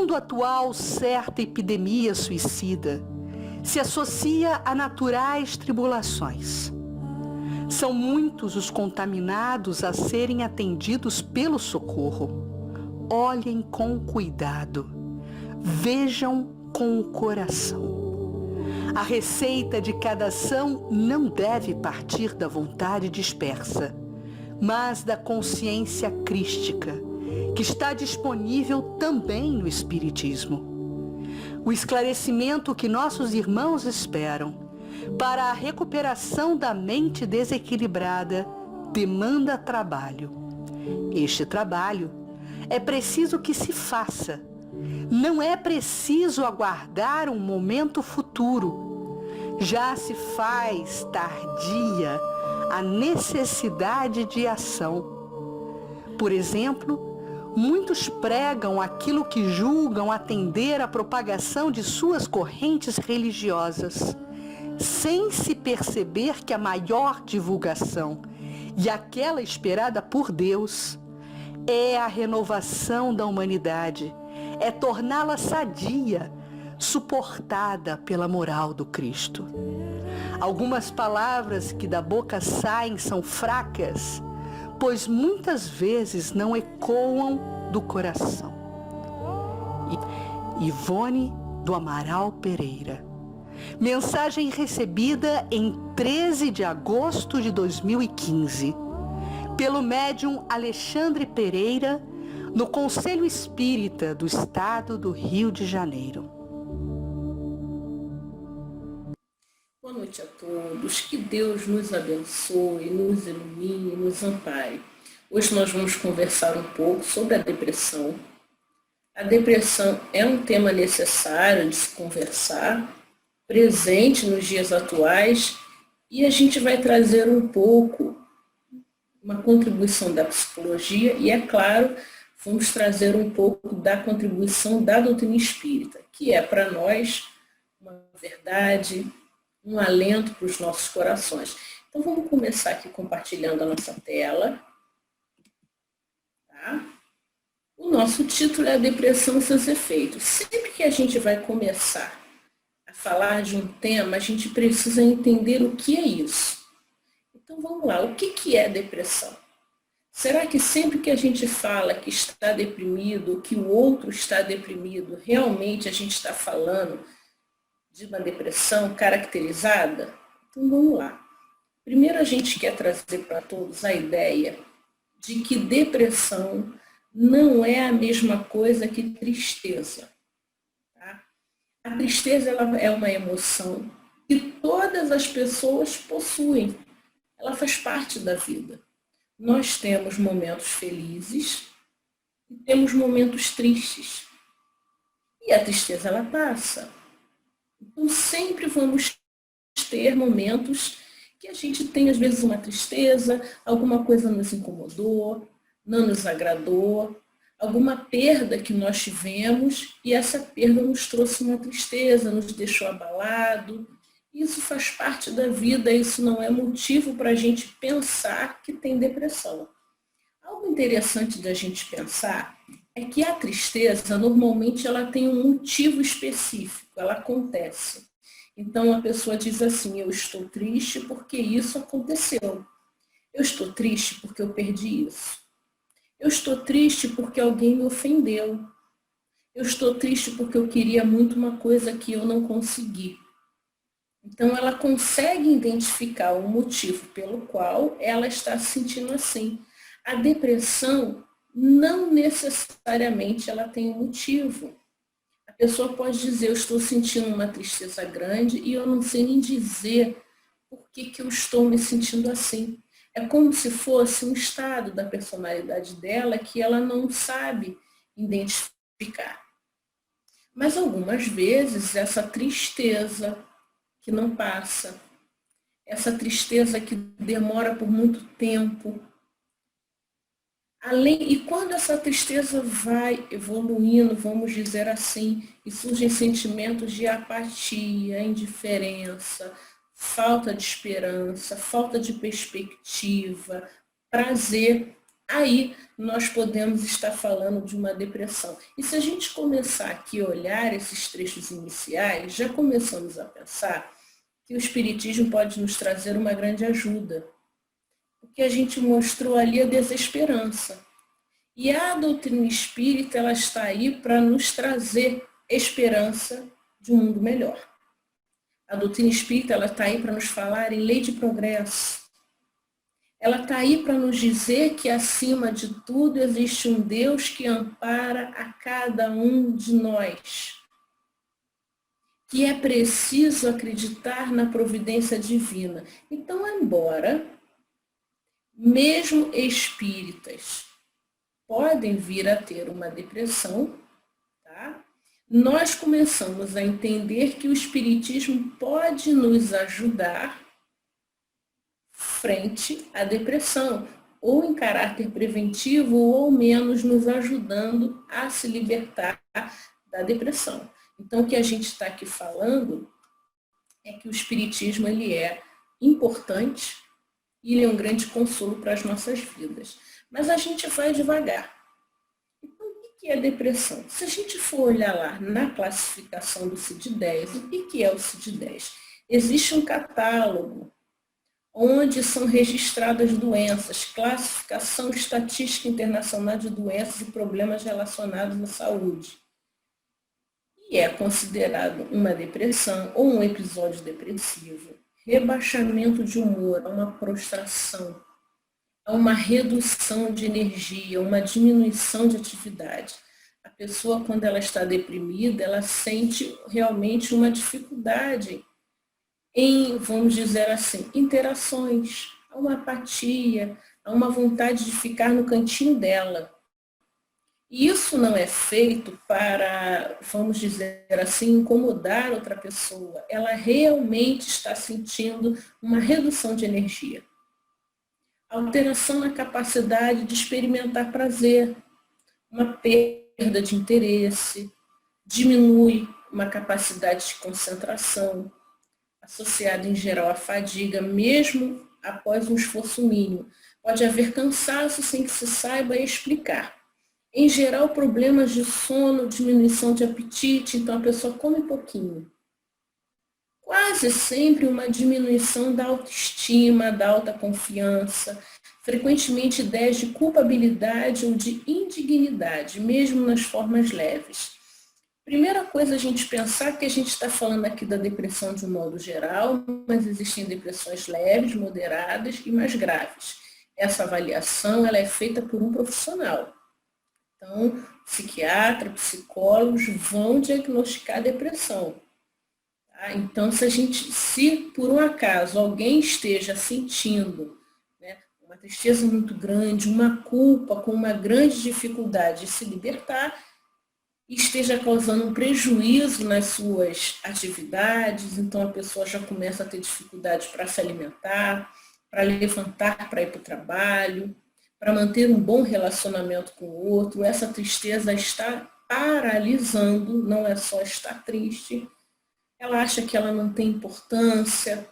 mundo atual, certa epidemia suicida se associa a naturais tribulações. São muitos os contaminados a serem atendidos pelo socorro. Olhem com cuidado, vejam com o coração. A receita de cada ação não deve partir da vontade dispersa, mas da consciência crística, que está disponível também no Espiritismo. O esclarecimento que nossos irmãos esperam para a recuperação da mente desequilibrada demanda trabalho. Este trabalho é preciso que se faça. Não é preciso aguardar um momento futuro. Já se faz tardia a necessidade de ação. Por exemplo, muitos pregam aquilo que julgam atender à propagação de suas correntes religiosas, sem se perceber que a maior divulgação e aquela esperada por Deus é a renovação da humanidade, é torná-la sadia, suportada pela moral do Cristo. Algumas palavras que da boca saem são fracas, pois muitas vezes não ecoam do coração. Ivone do Amaral Pereira. Mensagem recebida em 13 de agosto de 2015, pelo médium Alexandre Pereira, no Conselho Espírita do Estado do Rio de Janeiro. Boa noite a todos, que Deus nos abençoe, nos ilumine, nos ampare. Hoje nós vamos conversar um pouco sobre a depressão. A depressão é um tema necessário de se conversar, presente nos dias atuais, e a gente vai trazer um pouco uma contribuição da psicologia e, é claro, vamos trazer um pouco da contribuição da doutrina espírita, que é para nós uma verdade, um alento para os nossos corações. Então vamos começar aqui compartilhando a nossa tela. Tá? O nosso título é A Depressão e seus efeitos. Sempre que a gente vai começar a falar de um tema, a gente precisa entender o que é isso. Então vamos lá, o que é depressão? Será que sempre que a gente fala que está deprimido, que o outro está deprimido, realmente a gente está falando de uma depressão caracterizada? Então vamos lá. Primeiro a gente quer trazer para todos a ideia de que depressão não é a mesma coisa que tristeza. Tá? A tristeza ela é uma emoção que todas as pessoas possuem. Ela faz parte da vida. Nós temos momentos felizes e temos momentos tristes. E a tristeza ela passa. Então sempre vamos ter momentos que a gente tem às vezes uma tristeza, alguma coisa nos incomodou, não nos agradou, alguma perda que nós tivemos e essa perda nos trouxe uma tristeza, nos deixou abalado. Isso faz parte da vida, isso não é motivo para a gente pensar que tem depressão. Algo interessante da gente pensar é que a tristeza, normalmente, ela tem um motivo específico, ela acontece. Então, a pessoa diz assim, eu estou triste porque isso aconteceu. Eu estou triste porque eu perdi isso. Eu estou triste porque alguém me ofendeu. Eu estou triste porque eu queria muito uma coisa que eu não consegui. Então, ela consegue identificar o motivo pelo qual ela está se sentindo assim. A depressão, não necessariamente ela tem um motivo. A pessoa pode dizer, eu estou sentindo uma tristeza grande e eu não sei nem dizer por que eu estou me sentindo assim. É como se fosse um estado da personalidade dela que ela não sabe identificar. Mas algumas vezes essa tristeza que não passa, essa tristeza que demora por muito tempo. E quando essa tristeza vai evoluindo, vamos dizer assim, e surgem sentimentos de apatia, indiferença, falta de esperança, falta de perspectiva, prazer, aí nós podemos estar falando de uma depressão. E se a gente começar aqui a olhar esses trechos iniciais, já começamos a pensar que o Espiritismo pode nos trazer uma grande ajuda. Porque a gente mostrou ali a desesperança. E a doutrina espírita, ela está aí para nos trazer esperança de um mundo melhor. A doutrina espírita, ela está aí para nos falar em lei de progresso. Ela está aí para nos dizer que, acima de tudo, existe um Deus que ampara a cada um de nós. Que é preciso acreditar na providência divina. Então, embora, mesmo espíritas podem vir a ter uma depressão, tá? Nós começamos a entender que o Espiritismo pode nos ajudar frente à depressão, ou em caráter preventivo, ou ao menos nos ajudando a se libertar da depressão. Então, o que a gente está aqui falando é que o Espiritismo ele é importante e ele é um grande consolo para as nossas vidas. Mas a gente vai devagar. Então, o que é depressão? Se a gente for olhar lá na classificação do CID-10, o que é o CID-10? Existe um catálogo onde são registradas doenças, classificação estatística internacional de doenças e problemas relacionados à saúde. E é considerado uma depressão ou um episódio depressivo, rebaixamento de humor, uma prostração, uma redução de energia, uma diminuição de atividade. A pessoa, quando ela está deprimida, ela sente realmente uma dificuldade em, vamos dizer assim, interações, há uma apatia, há uma vontade de ficar no cantinho dela. E isso não é feito para, vamos dizer assim, incomodar outra pessoa. Ela realmente está sentindo uma redução de energia. Alteração na capacidade de experimentar prazer, uma perda de interesse, diminui uma capacidade de concentração, associada em geral à fadiga, mesmo após um esforço mínimo. Pode haver cansaço sem que se saiba explicar. Em geral, problemas de sono, diminuição de apetite, então a pessoa come pouquinho. Quase sempre uma diminuição da autoestima, da autoconfiança, frequentemente ideias de culpabilidade ou de indignidade, mesmo nas formas leves. Primeira coisa a gente pensar que a gente está falando aqui da depressão de um modo geral, mas existem depressões leves, moderadas e mais graves. Essa avaliação ela é feita por um profissional. Então, psiquiatra, psicólogos vão diagnosticar a depressão. Tá? Então, se por um acaso alguém esteja sentindo, né, uma tristeza muito grande, uma culpa com uma grande dificuldade de se libertar, e esteja causando um prejuízo nas suas atividades, então a pessoa já começa a ter dificuldade para se alimentar, para levantar, para ir para o trabalho, para manter um bom relacionamento com o outro. Essa tristeza está paralisando, não é só estar triste. Ela acha que ela não tem importância,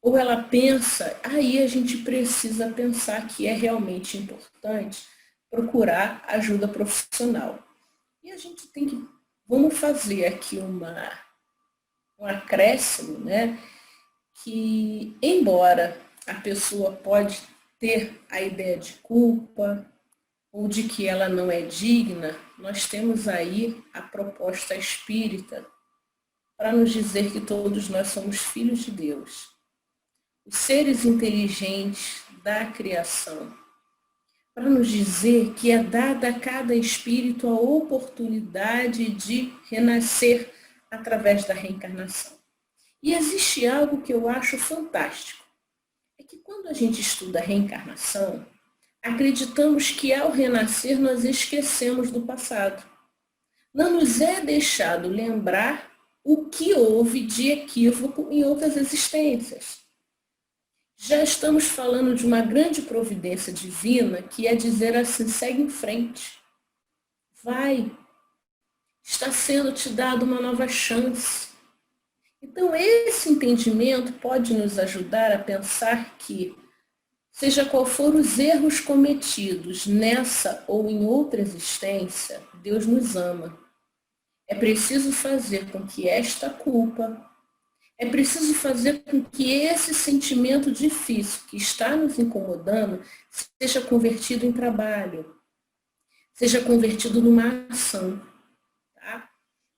ou ela pensa, aí a gente precisa pensar que é realmente importante procurar ajuda profissional. E a gente tem que, vamos fazer aqui um acréscimo, né? Que embora a pessoa pode ter a ideia de culpa ou de que ela não é digna, nós temos aí a proposta espírita para nos dizer que todos nós somos filhos de Deus, os seres inteligentes da criação, para nos dizer que é dada a cada espírito a oportunidade de renascer através da reencarnação. E existe algo que eu acho fantástico, é que quando a gente estuda a reencarnação, acreditamos que ao renascer nós esquecemos do passado. Não nos é deixado lembrar o que houve de equívoco em outras existências. Já estamos falando de uma grande providência divina que é dizer assim, segue em frente. Vai. Está sendo te dado uma nova chance. Então, esse entendimento pode nos ajudar a pensar que Seja qual for os erros cometidos nessa ou em outra existência, Deus nos ama. É preciso fazer com que esta culpa, é preciso fazer com que esse sentimento difícil que está nos incomodando seja convertido em trabalho, seja convertido numa ação. Tá?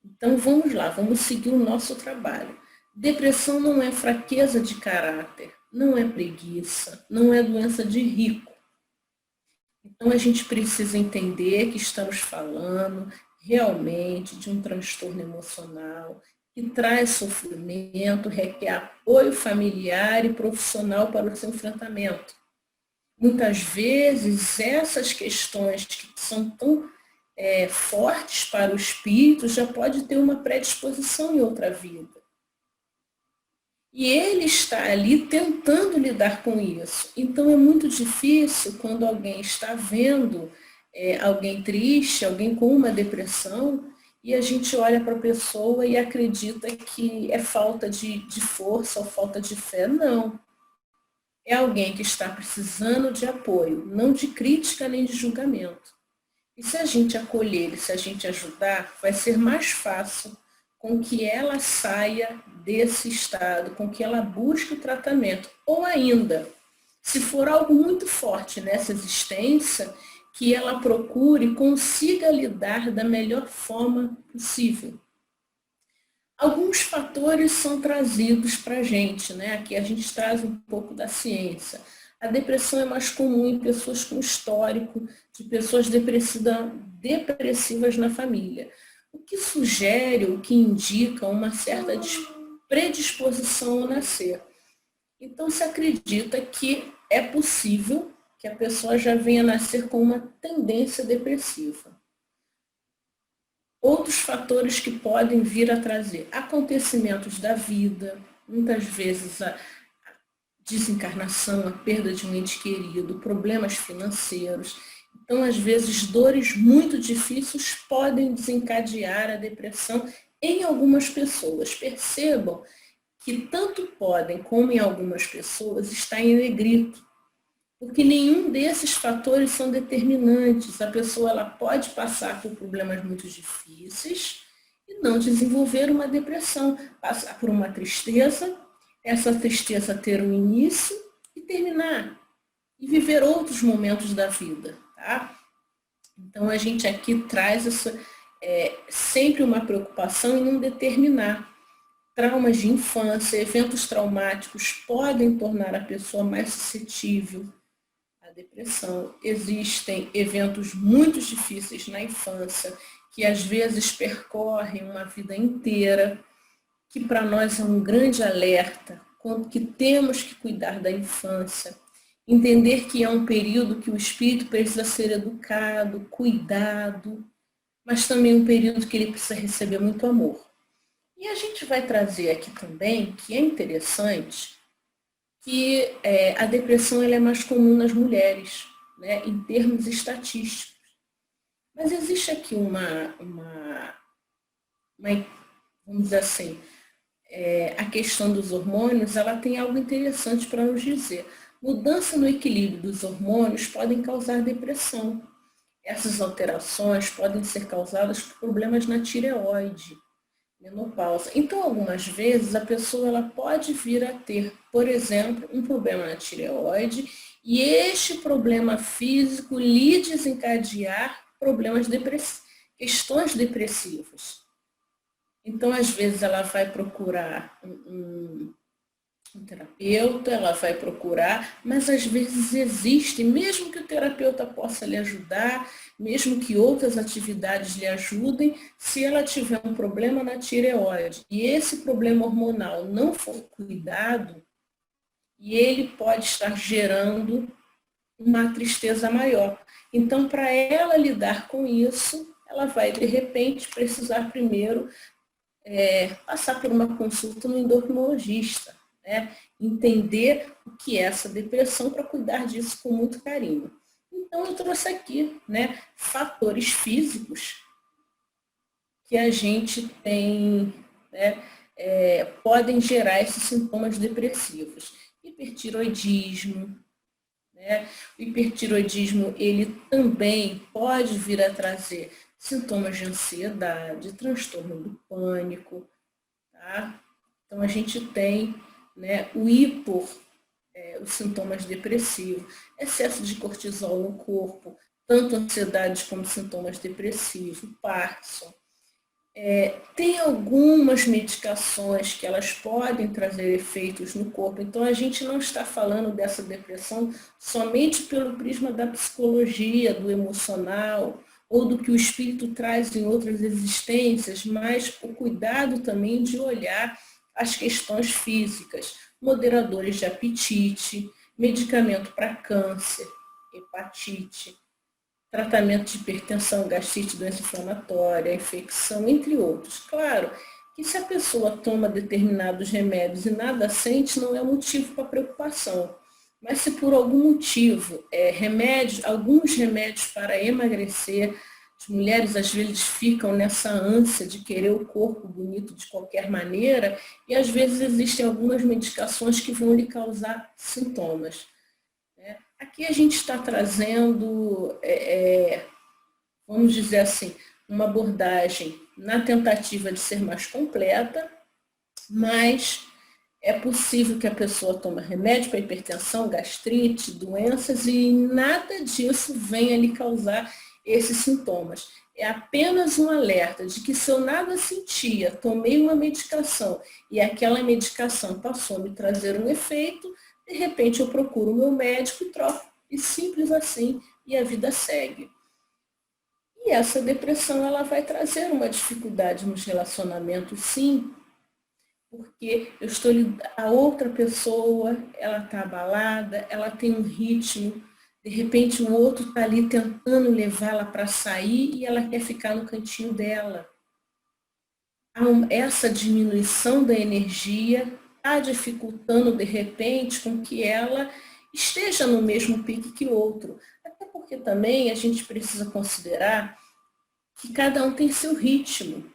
Então vamos lá, vamos seguir o nosso trabalho. Depressão não é fraqueza de caráter, não é preguiça, não é doença de rico. Então a gente precisa entender que estamos falando realmente de um transtorno emocional que traz sofrimento, requer apoio familiar e profissional para o seu enfrentamento. Muitas vezes essas questões que são tão fortes para o espírito já pode ter uma predisposição em outra vida. E ele está ali tentando lidar com isso. Então é muito difícil quando alguém está vendo alguém triste, alguém com uma depressão, e a gente olha para a pessoa e acredita que é falta de força ou falta de fé. Não. É alguém que está precisando de apoio, não de crítica nem de julgamento. E se a gente acolher, se a gente ajudar, vai ser mais fácil com que ela saia desse estado, com que ela busque o tratamento. Ou ainda, se for algo muito forte nessa existência, que ela procure e consiga lidar da melhor forma possível. Alguns fatores são trazidos para a gente, né? Aqui a gente traz um pouco da ciência. A depressão é mais comum em pessoas com histórico de pessoas depressivas na família, o que sugere, o que indica uma certa predisposição ao nascer. Então se acredita que é possível que a pessoa já venha nascer com uma tendência depressiva. Outros fatores que podem vir a trazer acontecimentos da vida, muitas vezes a desencarnação, a perda de um ente querido, problemas financeiros. Então, às vezes, dores muito difíceis podem desencadear a depressão em algumas pessoas. Percebam que tanto podem como em algumas pessoas está em negrito, porque nenhum desses fatores são determinantes. A pessoa ela pode passar por problemas muito difíceis e não desenvolver uma depressão, passar por uma tristeza, essa tristeza ter um início e terminar, e viver outros momentos da vida. Tá? Então a gente aqui traz sempre uma preocupação em não determinar. Traumas de infância, eventos traumáticos podem tornar a pessoa mais suscetível à depressão. Existem eventos muito difíceis na infância, que às vezes percorrem uma vida inteira, que para nós é um grande alerta, que temos que cuidar da infância, entender que é um período que o espírito precisa ser educado, cuidado, mas também um período que ele precisa receber muito amor. E a gente vai trazer aqui também, que é interessante, que a depressão ela é mais comum nas mulheres, né, em termos estatísticos. Mas existe aqui vamos dizer assim, a questão dos hormônios, ela tem algo interessante para nos dizer. Mudança no equilíbrio dos hormônios podem causar depressão. Essas alterações podem ser causadas por problemas na tireoide, menopausa. Então, algumas vezes, a pessoa ela pode vir a ter, por exemplo, um problema na tireoide e este problema físico lhe desencadear questões depressivas. Então, às vezes, ela vai procurar um terapeuta, ela vai procurar, mas às vezes existe, mesmo que o terapeuta possa lhe ajudar, mesmo que outras atividades lhe ajudem, se ela tiver um problema na tireoide e esse problema hormonal não for cuidado, e ele pode estar gerando uma tristeza maior. Então, para ela lidar com isso, ela vai, de repente, precisar primeiro passar por uma consulta no endocrinologista, né? Entender o que é essa depressão para cuidar disso com muito carinho. Então, eu trouxe aqui, né, fatores físicos que a gente tem, né, podem gerar esses sintomas depressivos. Hipertiroidismo, né? O hipertiroidismo, ele também pode vir a trazer sintomas de ansiedade, transtorno do pânico, tá? Então, a gente tem, né, os sintomas depressivos, excesso de cortisol no corpo, tanto ansiedade como sintomas depressivos, Parkinson. Tem algumas medicações que elas podem trazer efeitos no corpo, então a gente não está falando dessa depressão somente pelo prisma da psicologia, do emocional, ou do que o espírito traz em outras existências, mas o cuidado também de olhar as questões físicas, moderadores de apetite, medicamento para câncer, hepatite, tratamento de hipertensão, gastrite, doença inflamatória, infecção, entre outros. Claro que se a pessoa toma determinados remédios e nada sente, não é motivo para preocupação. Mas se por algum motivo, alguns remédios para emagrecer, as mulheres às vezes ficam nessa ânsia de querer o corpo bonito de qualquer maneira, e às vezes existem algumas medicações que vão lhe causar sintomas. Aqui a gente está trazendo, vamos dizer assim, uma abordagem na tentativa de ser mais completa, mas é possível que a pessoa tome remédio para hipertensão, gastrite, doenças e nada disso venha lhe causar esses sintomas. É apenas um alerta de que se eu nada sentia, tomei uma medicação e aquela medicação passou a me trazer um efeito, de repente eu procuro o meu médico e troco, e simples assim, e a vida segue. E essa depressão, ela vai trazer uma dificuldade nos relacionamentos, sim, porque a outra pessoa, ela está abalada, ela tem um ritmo, de repente um outro está ali tentando levá-la para sair e ela quer ficar no cantinho dela. Essa diminuição da energia está dificultando, de repente, com que ela esteja no mesmo pique que o outro. Até porque também a gente precisa considerar que cada um tem seu ritmo.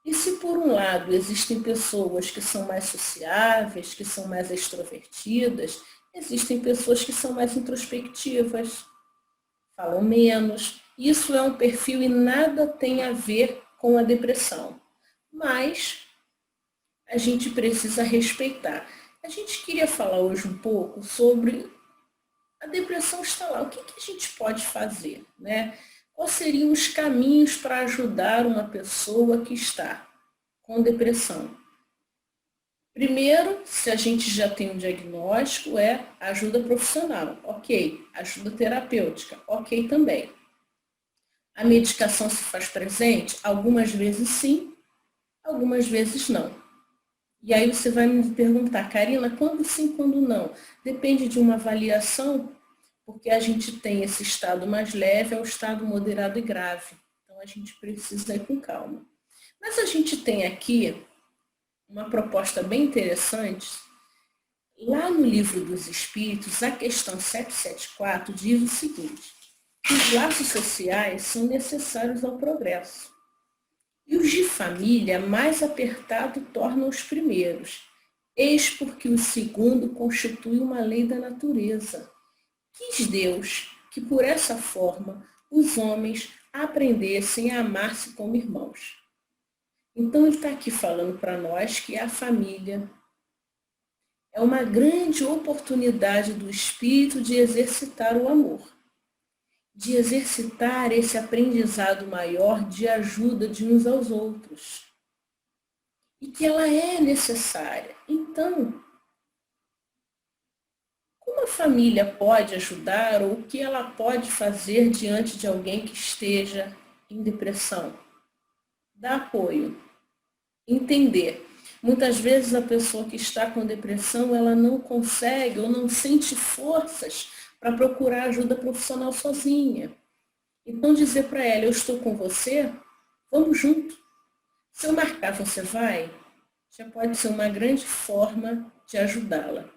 E se por um lado existem pessoas que são mais sociáveis, que são mais extrovertidas, existem pessoas que são mais introspectivas, falam menos. Isso é um perfil e nada tem a ver com a depressão. Mas a gente precisa respeitar. A gente queria falar hoje um pouco sobre a depressão está lá. O que a gente pode fazer, né? Quais seriam os caminhos para ajudar uma pessoa que está com depressão? Primeiro, se a gente já tem um diagnóstico, é ajuda profissional, ok. Ajuda terapêutica, ok também. A medicação se faz presente? Algumas vezes sim, algumas vezes não. E aí você vai me perguntar, Karina, quando sim, quando não? Depende de uma avaliação, porque a gente tem esse estado mais leve ao estado moderado e grave. Então a gente precisa ir com calma. Mas a gente tem aqui uma proposta bem interessante. Lá no Livro dos Espíritos, a questão 774 diz o seguinte: os laços sociais são necessários ao progresso. E os de família mais apertado tornam os primeiros. Eis porque o segundo constitui uma lei da natureza. Quis Deus que por essa forma os homens aprendessem a amar-se como irmãos. Então ele está aqui falando para nós que a família é uma grande oportunidade do espírito de exercitar o amor, de exercitar esse aprendizado maior de ajuda de uns aos outros. E que ela é necessária. Então, como a família pode ajudar ou o que ela pode fazer diante de alguém que esteja em depressão? Dar apoio, entender. Muitas vezes a pessoa que está com depressão, ela não consegue ou não sente forças para procurar ajuda profissional sozinha. Então dizer para ela, eu estou com você, vamos junto. Se eu marcar, você vai? Já pode ser uma grande forma de ajudá-la.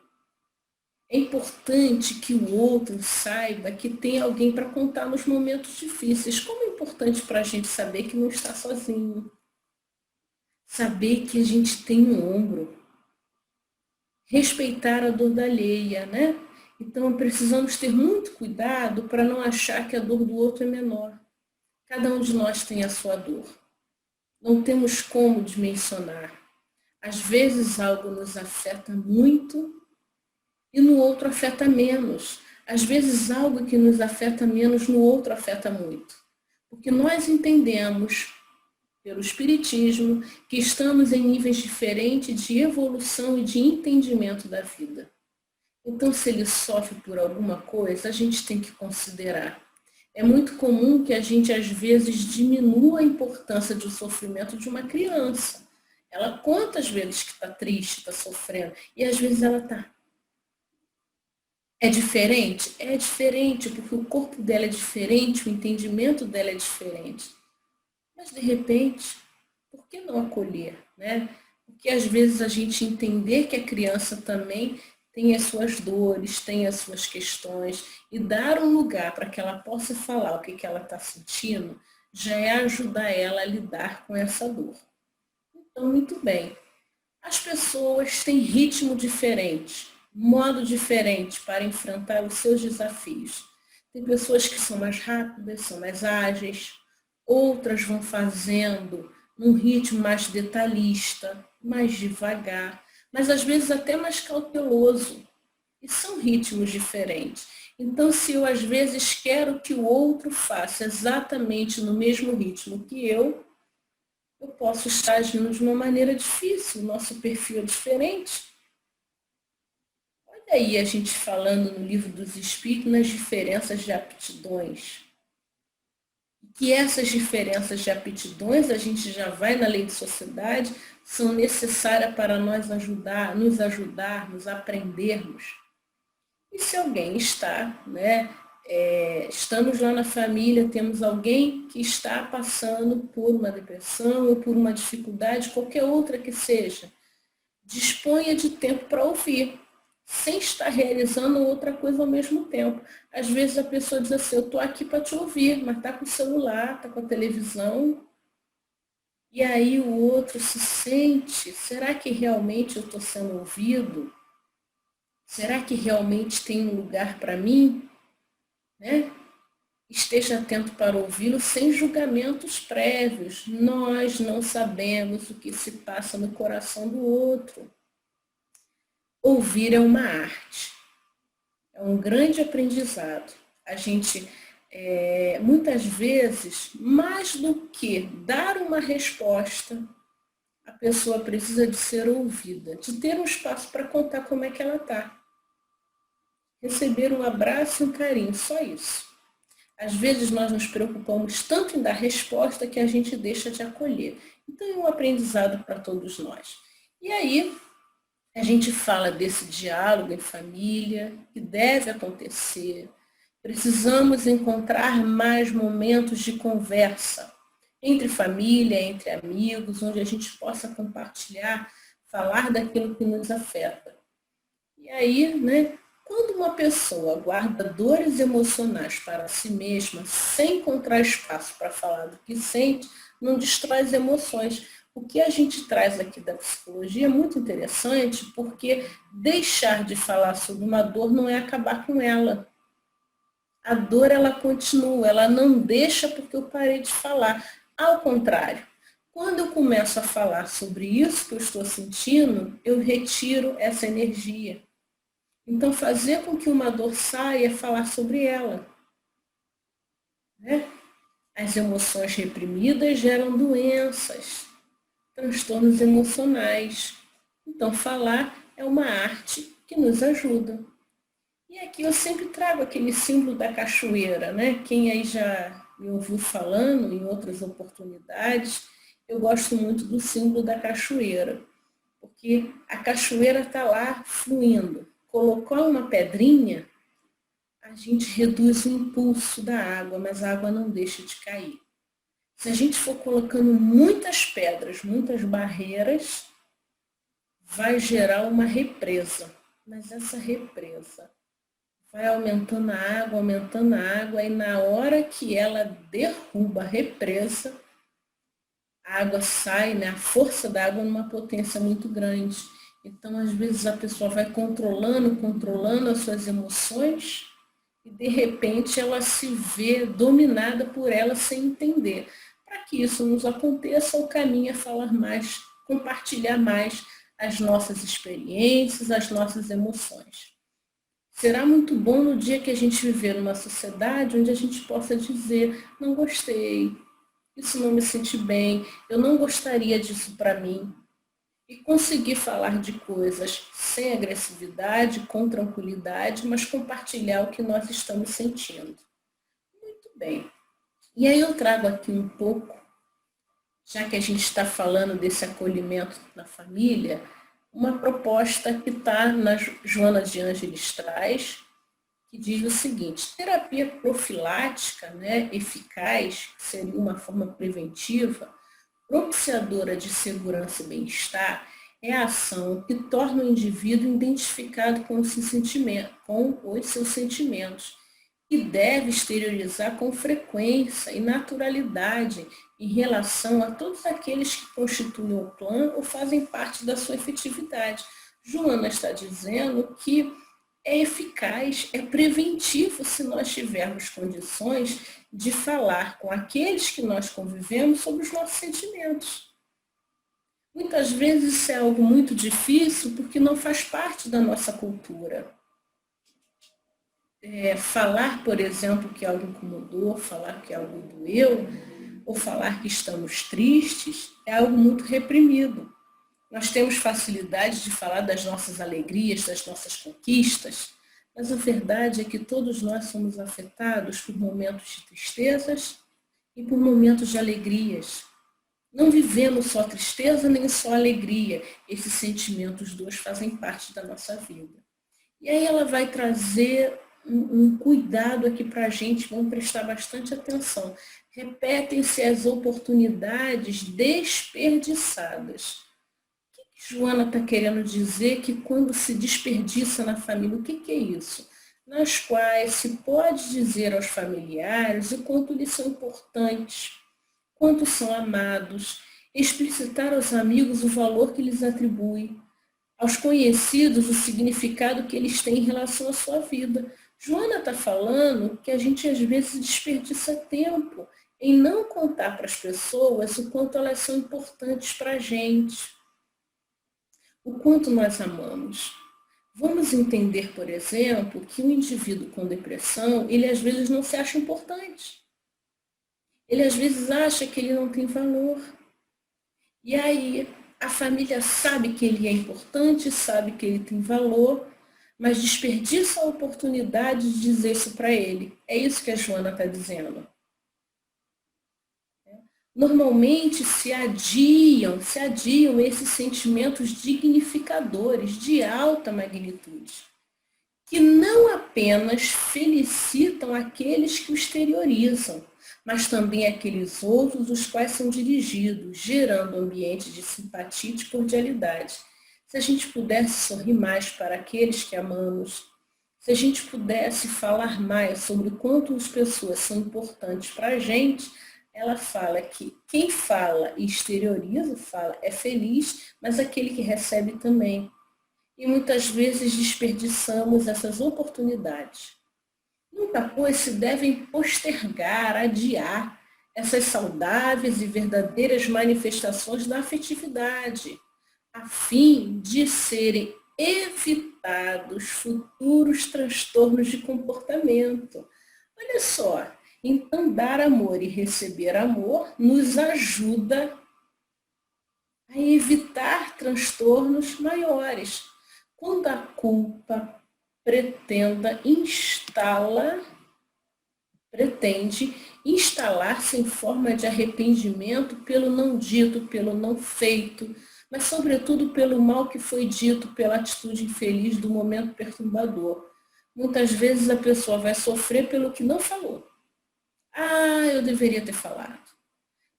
É importante que o outro saiba que tem alguém para contar nos momentos difíceis. Como é importante para a gente saber que não está sozinho. Saber que a gente tem um ombro. Respeitar a dor da alheia, né? Então, precisamos ter muito cuidado para não achar que a dor do outro é menor. Cada um de nós tem a sua dor. Não temos como dimensionar. Às vezes algo nos afeta muito e no outro afeta menos. Às vezes algo que nos afeta menos no outro afeta muito. Porque nós entendemos, pelo Espiritismo, que estamos em níveis diferentes de evolução e de entendimento da vida. Então, se ele sofre por alguma coisa, a gente tem que considerar. É muito comum que a gente, às vezes, diminua a importância do sofrimento de uma criança. Ela conta, às vezes, que está triste, está sofrendo, e às vezes ela está. É diferente? É diferente, porque o corpo dela é diferente, o entendimento dela é diferente. Mas, de repente, por que não acolher, né? Porque, às vezes, a gente entender que a criança também tem as suas dores, tem as suas questões, e dar um lugar para que ela possa falar o que ela está sentindo, já é ajudar ela a lidar com essa dor. Então, muito bem. As pessoas têm ritmo diferente, modo diferente para enfrentar os seus desafios. Tem pessoas que são mais rápidas, são mais ágeis, outras vão fazendo num ritmo mais detalhista, mais devagar, mas às vezes até mais cauteloso. E são ritmos diferentes. Então, se eu às vezes quero que o outro faça exatamente no mesmo ritmo que eu posso estar agindo de uma maneira difícil, o nosso perfil é diferente. Olha aí a gente falando no Livro dos Espíritos nas diferenças de aptidões. Que essas diferenças de aptidões, a gente já vai na lei de sociedade, são necessárias para nos ajudarmos, aprendermos. E se alguém está, estamos lá na família, temos alguém que está passando por uma depressão ou por uma dificuldade, qualquer outra que seja, disponha de tempo para ouvir, sem estar realizando outra coisa ao mesmo tempo. Às vezes a pessoa diz assim, eu estou aqui para te ouvir, mas está com o celular, está com a televisão. E aí o outro se sente, será que realmente eu estou sendo ouvido? Será que realmente tem um lugar para mim? Né? Esteja atento para ouvi-lo sem julgamentos prévios. Nós não sabemos o que se passa no coração do outro. Ouvir é uma arte, é um grande aprendizado. A gente, muitas vezes, mais do que dar uma resposta, a pessoa precisa de ser ouvida, de ter um espaço para contar como é que ela está. Receber um abraço e um carinho, só isso. Às vezes nós nos preocupamos tanto em dar resposta que a gente deixa de acolher. Então é um aprendizado para todos nós. E aí, a gente fala desse diálogo em família, que deve acontecer. Precisamos encontrar mais momentos de conversa entre família, entre amigos, onde a gente possa compartilhar, falar daquilo que nos afeta. E aí, quando uma pessoa guarda dores emocionais para si mesma, sem encontrar espaço para falar do que sente, não destrói as emoções. O que a gente traz aqui da psicologia é muito interessante, porque deixar de falar sobre uma dor não é acabar com ela. A dor, ela continua, ela não deixa porque eu parei de falar. Ao contrário, quando eu começo a falar sobre isso que eu estou sentindo, eu retiro essa energia. Então, fazer com que uma dor saia é falar sobre ela. As emoções reprimidas geram doenças, transtornos emocionais. Então, falar é uma arte que nos ajuda. E aqui eu sempre trago aquele símbolo da cachoeira, Quem aí já me ouviu falando em outras oportunidades, eu gosto muito do símbolo da cachoeira, porque a cachoeira está lá fluindo. Colocou uma pedrinha, a gente reduz o impulso da água, mas a água não deixa de cair. Se a gente for colocando muitas pedras, muitas barreiras, vai gerar uma represa. Mas essa represa vai aumentando a água, e na hora que ela derruba a represa, a água sai, a força da água numa potência muito grande. Então, às vezes, a pessoa vai controlando as suas emoções e, de repente, ela se vê dominada por ela sem entender. Para que isso nos aconteça, o caminho é falar mais, compartilhar mais as nossas experiências, as nossas emoções. Será muito bom no dia que a gente viver numa sociedade onde a gente possa dizer: não gostei, isso não me senti bem, eu não gostaria disso para mim. E conseguir falar de coisas sem agressividade, com tranquilidade, mas compartilhar o que nós estamos sentindo. Muito bem. E aí eu trago aqui um pouco, já que a gente está falando desse acolhimento na família, uma proposta que está na Joana de Ângeles traz, que diz o seguinte: terapia profilática, né, eficaz, que seria uma forma preventiva, propiciadora de segurança e bem-estar, é a ação que torna o indivíduo identificado com os seus sentimentos, e deve exteriorizar com frequência e naturalidade em relação a todos aqueles que constituem o clã ou fazem parte da sua efetividade. Joana está dizendo que é eficaz, é preventivo se nós tivermos condições de falar com aqueles que nós convivemos sobre os nossos sentimentos. Muitas vezes isso é algo muito difícil porque não faz parte da nossa cultura. Falar, por exemplo, que algo incomodou, falar que algo doeu, ou falar que estamos tristes, é algo muito reprimido. Nós temos facilidade de falar das nossas alegrias, das nossas conquistas, mas a verdade é que todos nós somos afetados por momentos de tristezas e por momentos de alegrias. Não vivemos só tristeza nem só alegria. Esses sentimentos dois fazem parte da nossa vida. E aí ela vai trazer um cuidado aqui para a gente, vamos prestar bastante atenção. Repetem-se as oportunidades desperdiçadas. Joana está querendo dizer que quando se desperdiça na família, o que é isso? Nas quais se pode dizer aos familiares o quanto lhes são importantes, quanto são amados, explicitar aos amigos o valor que lhes atribui, aos conhecidos o significado que eles têm em relação à sua vida. Joana está falando que a gente às vezes desperdiça tempo em não contar para as pessoas o quanto elas são importantes para a gente, o quanto nós amamos. Vamos entender, por exemplo, que um indivíduo com depressão, ele às vezes não se acha importante. Ele às vezes acha que ele não tem valor. E aí a família sabe que ele é importante, sabe que ele tem valor, mas desperdiça a oportunidade de dizer isso para ele. É isso que a Joana está dizendo. Normalmente se adiam esses sentimentos dignificadores de alta magnitude, que não apenas felicitam aqueles que o exteriorizam, mas também aqueles outros dos quais são dirigidos, gerando um ambiente de simpatia e de cordialidade. Se a gente pudesse sorrir mais para aqueles que amamos, se a gente pudesse falar mais sobre o quanto as pessoas são importantes para a gente, ela fala que quem fala e exterioriza, fala, é feliz, mas aquele que recebe também. E muitas vezes desperdiçamos essas oportunidades. Nunca, pois, se devem postergar, adiar essas saudáveis e verdadeiras manifestações da afetividade, a fim de serem evitados futuros transtornos de comportamento. Olha só, então dar amor e receber amor nos ajuda a evitar transtornos maiores. Quando a culpa pretende instalar-se em forma de arrependimento pelo não dito, pelo não feito, mas sobretudo pelo mal que foi dito, pela atitude infeliz do momento perturbador. Muitas vezes a pessoa vai sofrer pelo que não falou. Ah, eu deveria ter falado.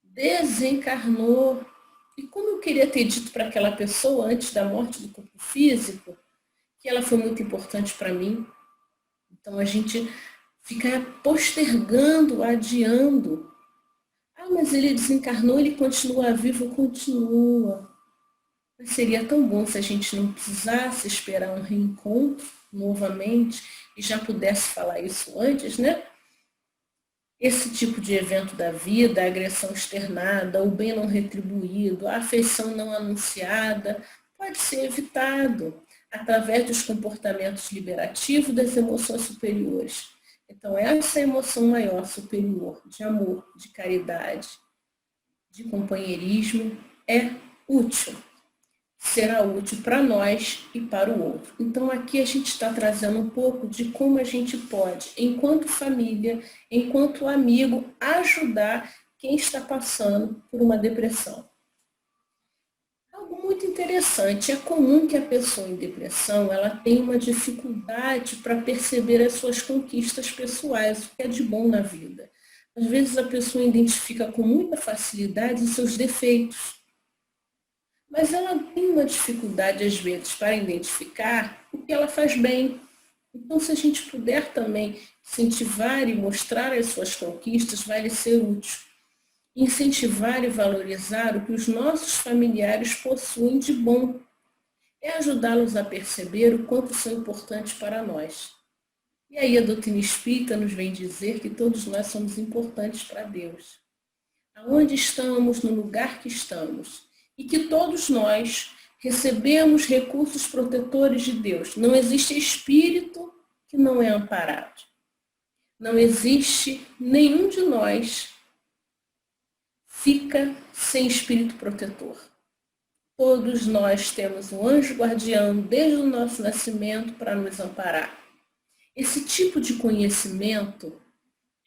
Desencarnou. E como eu queria ter dito para aquela pessoa antes da morte do corpo físico, que ela foi muito importante para mim. Então a gente fica postergando, adiando. Ah, mas ele desencarnou, ele continua vivo, continua. Mas seria tão bom se a gente não precisasse esperar um reencontro novamente e já pudesse falar isso antes, né? Esse tipo de evento da vida, a agressão externada, o bem não retribuído, a afeição não anunciada, pode ser evitado através dos comportamentos liberativos das emoções superiores. Então, essa emoção maior, superior, de amor, de caridade, de companheirismo, é útil. Será útil para nós e para o outro. Então, aqui a gente está trazendo um pouco de como a gente pode, enquanto família, enquanto amigo, ajudar quem está passando por uma depressão. Algo muito interessante, é comum que a pessoa em depressão ela tenha uma dificuldade para perceber as suas conquistas pessoais, o que é de bom na vida. Às vezes a pessoa identifica com muita facilidade os seus defeitos, mas ela tem uma dificuldade, às vezes, para identificar o que ela faz bem. Então, se a gente puder também incentivar e mostrar as suas conquistas, vai lhe ser útil. Incentivar e valorizar o que os nossos familiares possuem de bom. É ajudá-los a perceber o quanto são importantes para nós. E aí a doutrina espírita nos vem dizer que todos nós somos importantes para Deus. Aonde estamos, no lugar que estamos. E que todos nós recebemos recursos protetores de Deus. Não existe espírito que não é amparado. Não existe nenhum de nós fica sem espírito protetor. Todos nós temos um anjo guardião desde o nosso nascimento para nos amparar. Esse tipo de conhecimento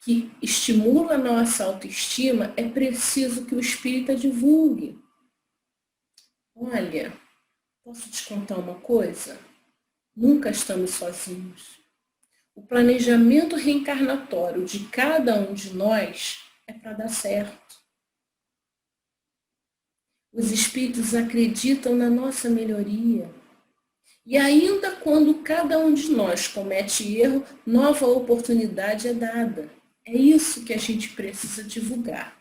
que estimula a nossa autoestima é preciso que o espírita divulgue. Olha, posso te contar uma coisa? Nunca estamos sozinhos. O planejamento reencarnatório de cada um de nós é para dar certo. Os espíritos acreditam na nossa melhoria. E ainda quando cada um de nós comete erro, nova oportunidade é dada. É isso que a gente precisa divulgar.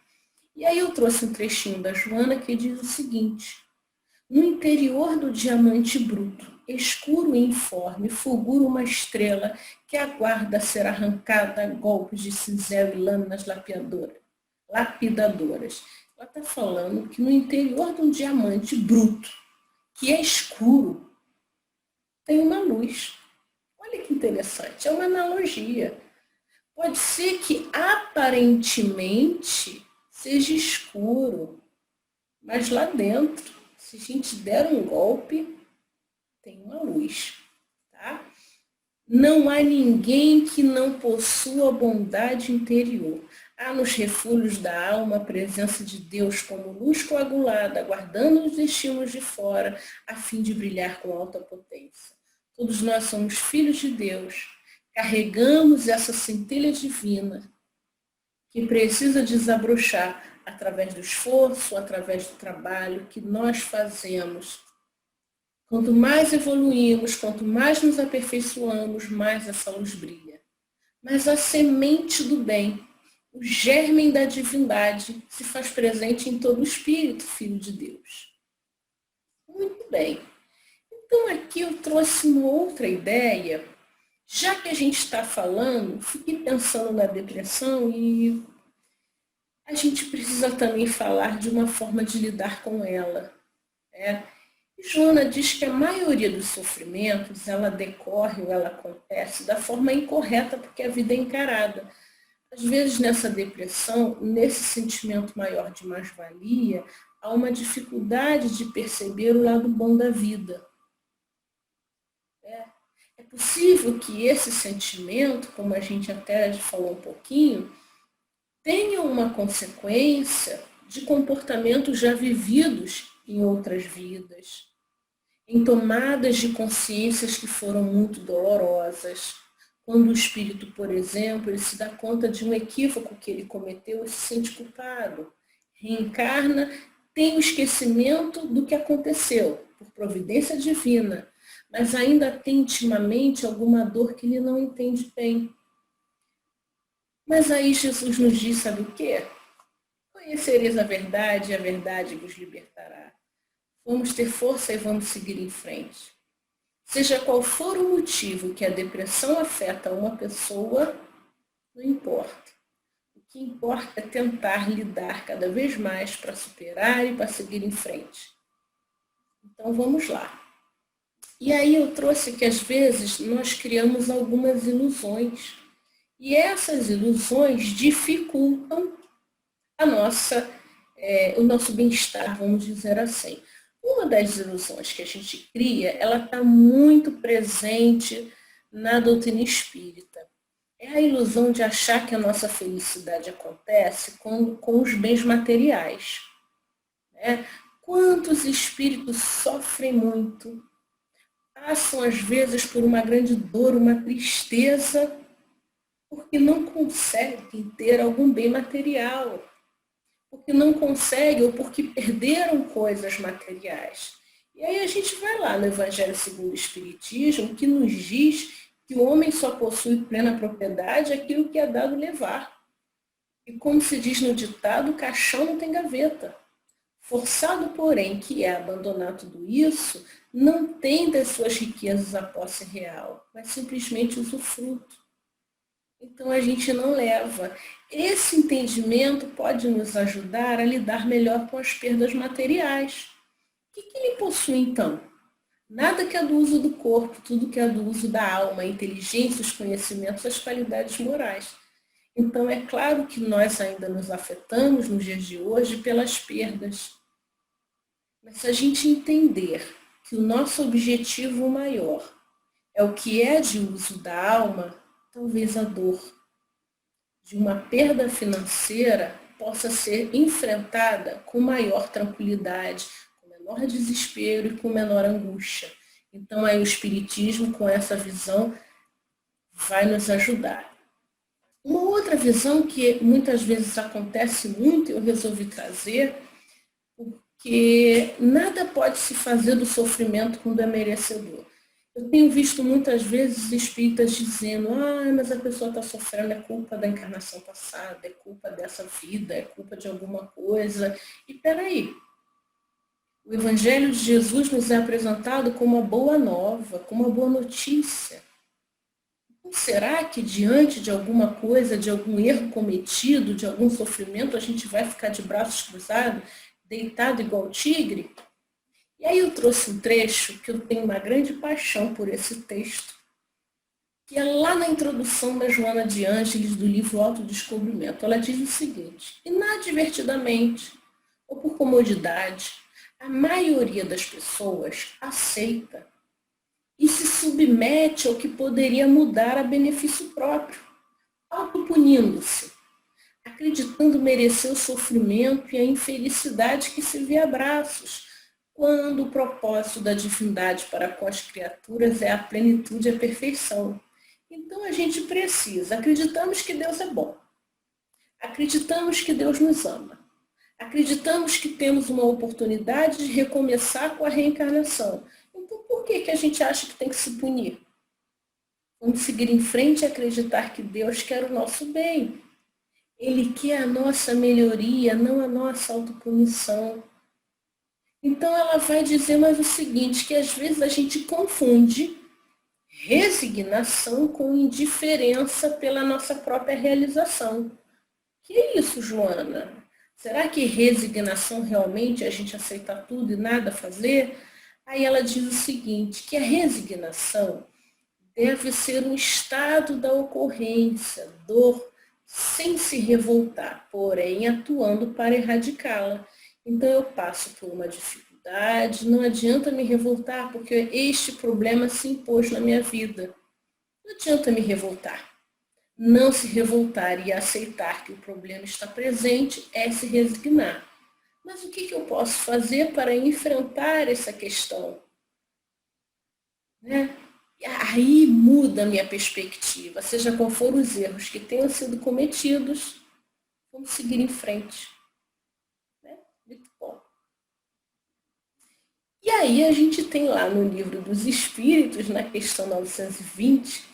E aí eu trouxe um trechinho da Joana que diz o seguinte: no interior do diamante bruto, escuro e informe, fulgura uma estrela que aguarda ser arrancada a golpes de cinzel e lâminas lapidadoras. Ela está falando que no interior de um diamante bruto, que é escuro, tem uma luz. Olha que interessante, é uma analogia. Pode ser que aparentemente seja escuro, mas lá dentro, se a gente der um golpe, tem uma luz. Tá? Não há ninguém que não possua bondade interior. Há nos refúgios da alma a presença de Deus como luz coagulada, aguardando os destinos de fora, a fim de brilhar com alta potência. Todos nós somos filhos de Deus, carregamos essa centelha divina que precisa desabrochar através do esforço, através do trabalho que nós fazemos. Quanto mais evoluímos, quanto mais nos aperfeiçoamos, mais essa luz brilha. Mas a semente do bem, o germe da divindade, se faz presente em todo o espírito, filho de Deus. Muito bem. Então aqui eu trouxe uma outra ideia. Já que a gente está falando, fiquei pensando na depressão e a gente precisa também falar de uma forma de lidar com ela. Joana diz que a maioria dos sofrimentos, ela decorre ou ela acontece da forma incorreta, porque a vida é encarada. Às vezes, nessa depressão, nesse sentimento maior de mais-valia, há uma dificuldade de perceber o lado bom da vida. É possível que esse sentimento, como a gente até falou um pouquinho, tenha uma consequência de comportamentos já vividos em outras vidas, em tomadas de consciências que foram muito dolorosas. Quando o espírito, por exemplo, ele se dá conta de um equívoco que ele cometeu e se sente culpado, reencarna, tem o esquecimento do que aconteceu, por providência divina, mas ainda tem intimamente alguma dor que ele não entende bem. Mas aí Jesus nos diz, sabe o quê? Conhecereis a verdade e a verdade vos libertará. Vamos ter força e vamos seguir em frente. Seja qual for o motivo que a depressão afeta uma pessoa, não importa. O que importa é tentar lidar cada vez mais para superar e para seguir em frente. Então vamos lá. E aí eu trouxe que às vezes nós criamos algumas ilusões. E essas ilusões dificultam o nosso bem-estar, vamos dizer assim. Uma das ilusões que a gente cria, ela está muito presente na doutrina espírita. É a ilusão de achar que a nossa felicidade acontece com os bens materiais. Né? Quantos espíritos sofrem muito, passam às vezes por uma grande dor, uma tristeza, porque não conseguem ter algum bem material, porque não conseguem ou porque perderam coisas materiais. E aí a gente vai lá no Evangelho segundo o Espiritismo, que nos diz que o homem só possui plena propriedade aquilo que é dado levar. E como se diz no ditado, o caixão não tem gaveta. Forçado, porém, que é abandonar tudo isso, não tem das suas riquezas a posse real, mas simplesmente usufruto. Então a gente não leva. Esse entendimento pode nos ajudar a lidar melhor com as perdas materiais. O que ele possui então? Nada que é do uso do corpo, tudo que é do uso da alma, a inteligência, os conhecimentos, as qualidades morais. Então é claro que nós ainda nos afetamos nos dias de hoje pelas perdas. Mas se a gente entender que o nosso objetivo maior é o que é de uso da alma, talvez a dor de uma perda financeira possa ser enfrentada com maior tranquilidade, com menor desespero e com menor angústia. Então aí o Espiritismo, com essa visão, vai nos ajudar. Uma outra visão que muitas vezes acontece muito, eu resolvi trazer, porque nada pode se fazer do sofrimento quando é merecedor. Eu tenho visto muitas vezes espíritas dizendo, mas a pessoa está sofrendo, é culpa da encarnação passada, é culpa dessa vida, é culpa de alguma coisa. E peraí, o Evangelho de Jesus nos é apresentado como uma boa nova, como uma boa notícia. Então, será que diante de alguma coisa, de algum erro cometido, de algum sofrimento, a gente vai ficar de braços cruzados, deitado igual tigre? E aí eu trouxe um trecho que eu tenho uma grande paixão por esse texto, que é lá na introdução da Joana de Ângeles, do livro Autodescobrimento. Ela diz o seguinte: inadvertidamente, ou por comodidade, a maioria das pessoas aceita e se submete ao que poderia mudar a benefício próprio, autopunindo-se, acreditando merecer o sofrimento e a infelicidade que se vê a braços, quando o propósito da divindade para com as criaturas é a plenitude e a perfeição. Então a gente precisa, acreditamos que Deus é bom, acreditamos que Deus nos ama, acreditamos que temos uma oportunidade de recomeçar com a reencarnação. Então por que a gente acha que tem que se punir? Vamos seguir em frente e acreditar que Deus quer o nosso bem. Ele quer a nossa melhoria, não a nossa autopunição. Então ela vai dizer mais o seguinte, que às vezes a gente confunde resignação com indiferença pela nossa própria realização. Que é isso, Joana? Será que resignação realmente é a gente aceitar tudo e nada fazer? Aí ela diz o seguinte, que a resignação deve ser um estado da ocorrência, dor, sem se revoltar, porém atuando para erradicá-la. Então eu passo por uma dificuldade, não adianta me revoltar porque este problema se impôs na minha vida. Não adianta me revoltar. Não se revoltar e aceitar que o problema está presente é se resignar. Mas o que eu posso fazer para enfrentar essa questão? Né? E aí muda a minha perspectiva, seja qual for os erros que tenham sido cometidos, vamos seguir em frente. Muito bom. E aí a gente tem lá no Livro dos Espíritos, na questão 920,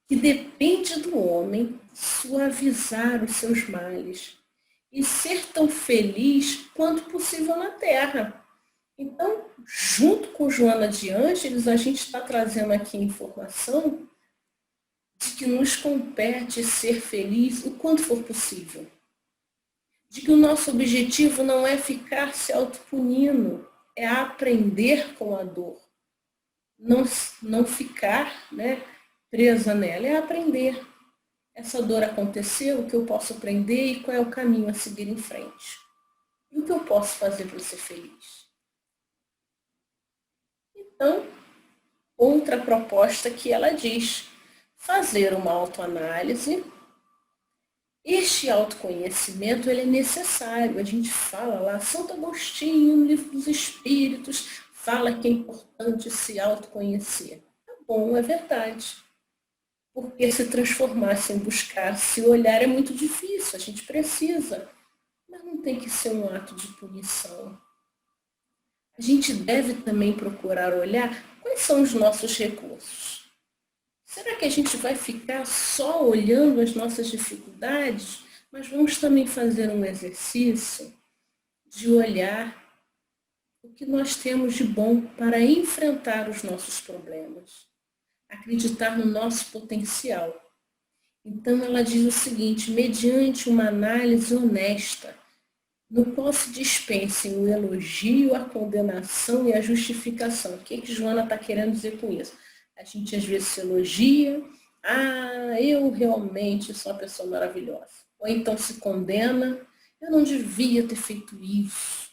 que depende do homem suavizar os seus males e ser tão feliz quanto possível na terra. Então, junto com Joana de Ângeles, a gente está trazendo aqui informação de que nos compete ser feliz o quanto for possível. De que o nosso objetivo não é ficar se autopunindo, é aprender com a dor. Não ficar, né, presa nela, é aprender. Essa dor aconteceu, o que eu posso aprender e qual é o caminho a seguir em frente. E o que eu posso fazer para ser feliz? Então, outra proposta que ela diz, fazer uma autoanálise. Este autoconhecimento ele é necessário. A gente fala lá, Santo Agostinho, no Livro dos Espíritos, fala que é importante se autoconhecer. Tá bom, é verdade. Porque se transformar sem buscar, se olhar é muito difícil, a gente precisa. Mas não tem que ser um ato de punição. A gente deve também procurar olhar quais são os nossos recursos. Será que a gente vai ficar só olhando as nossas dificuldades, mas vamos também fazer um exercício de olhar o que nós temos de bom para enfrentar os nossos problemas, acreditar no nosso potencial. Então ela diz o seguinte, mediante uma análise honesta, no qual se dispensem o elogio, a condenação e a justificação. O que Joana está querendo dizer com isso? A gente às vezes se elogia, eu realmente sou uma pessoa maravilhosa. Ou então se condena, eu não devia ter feito isso.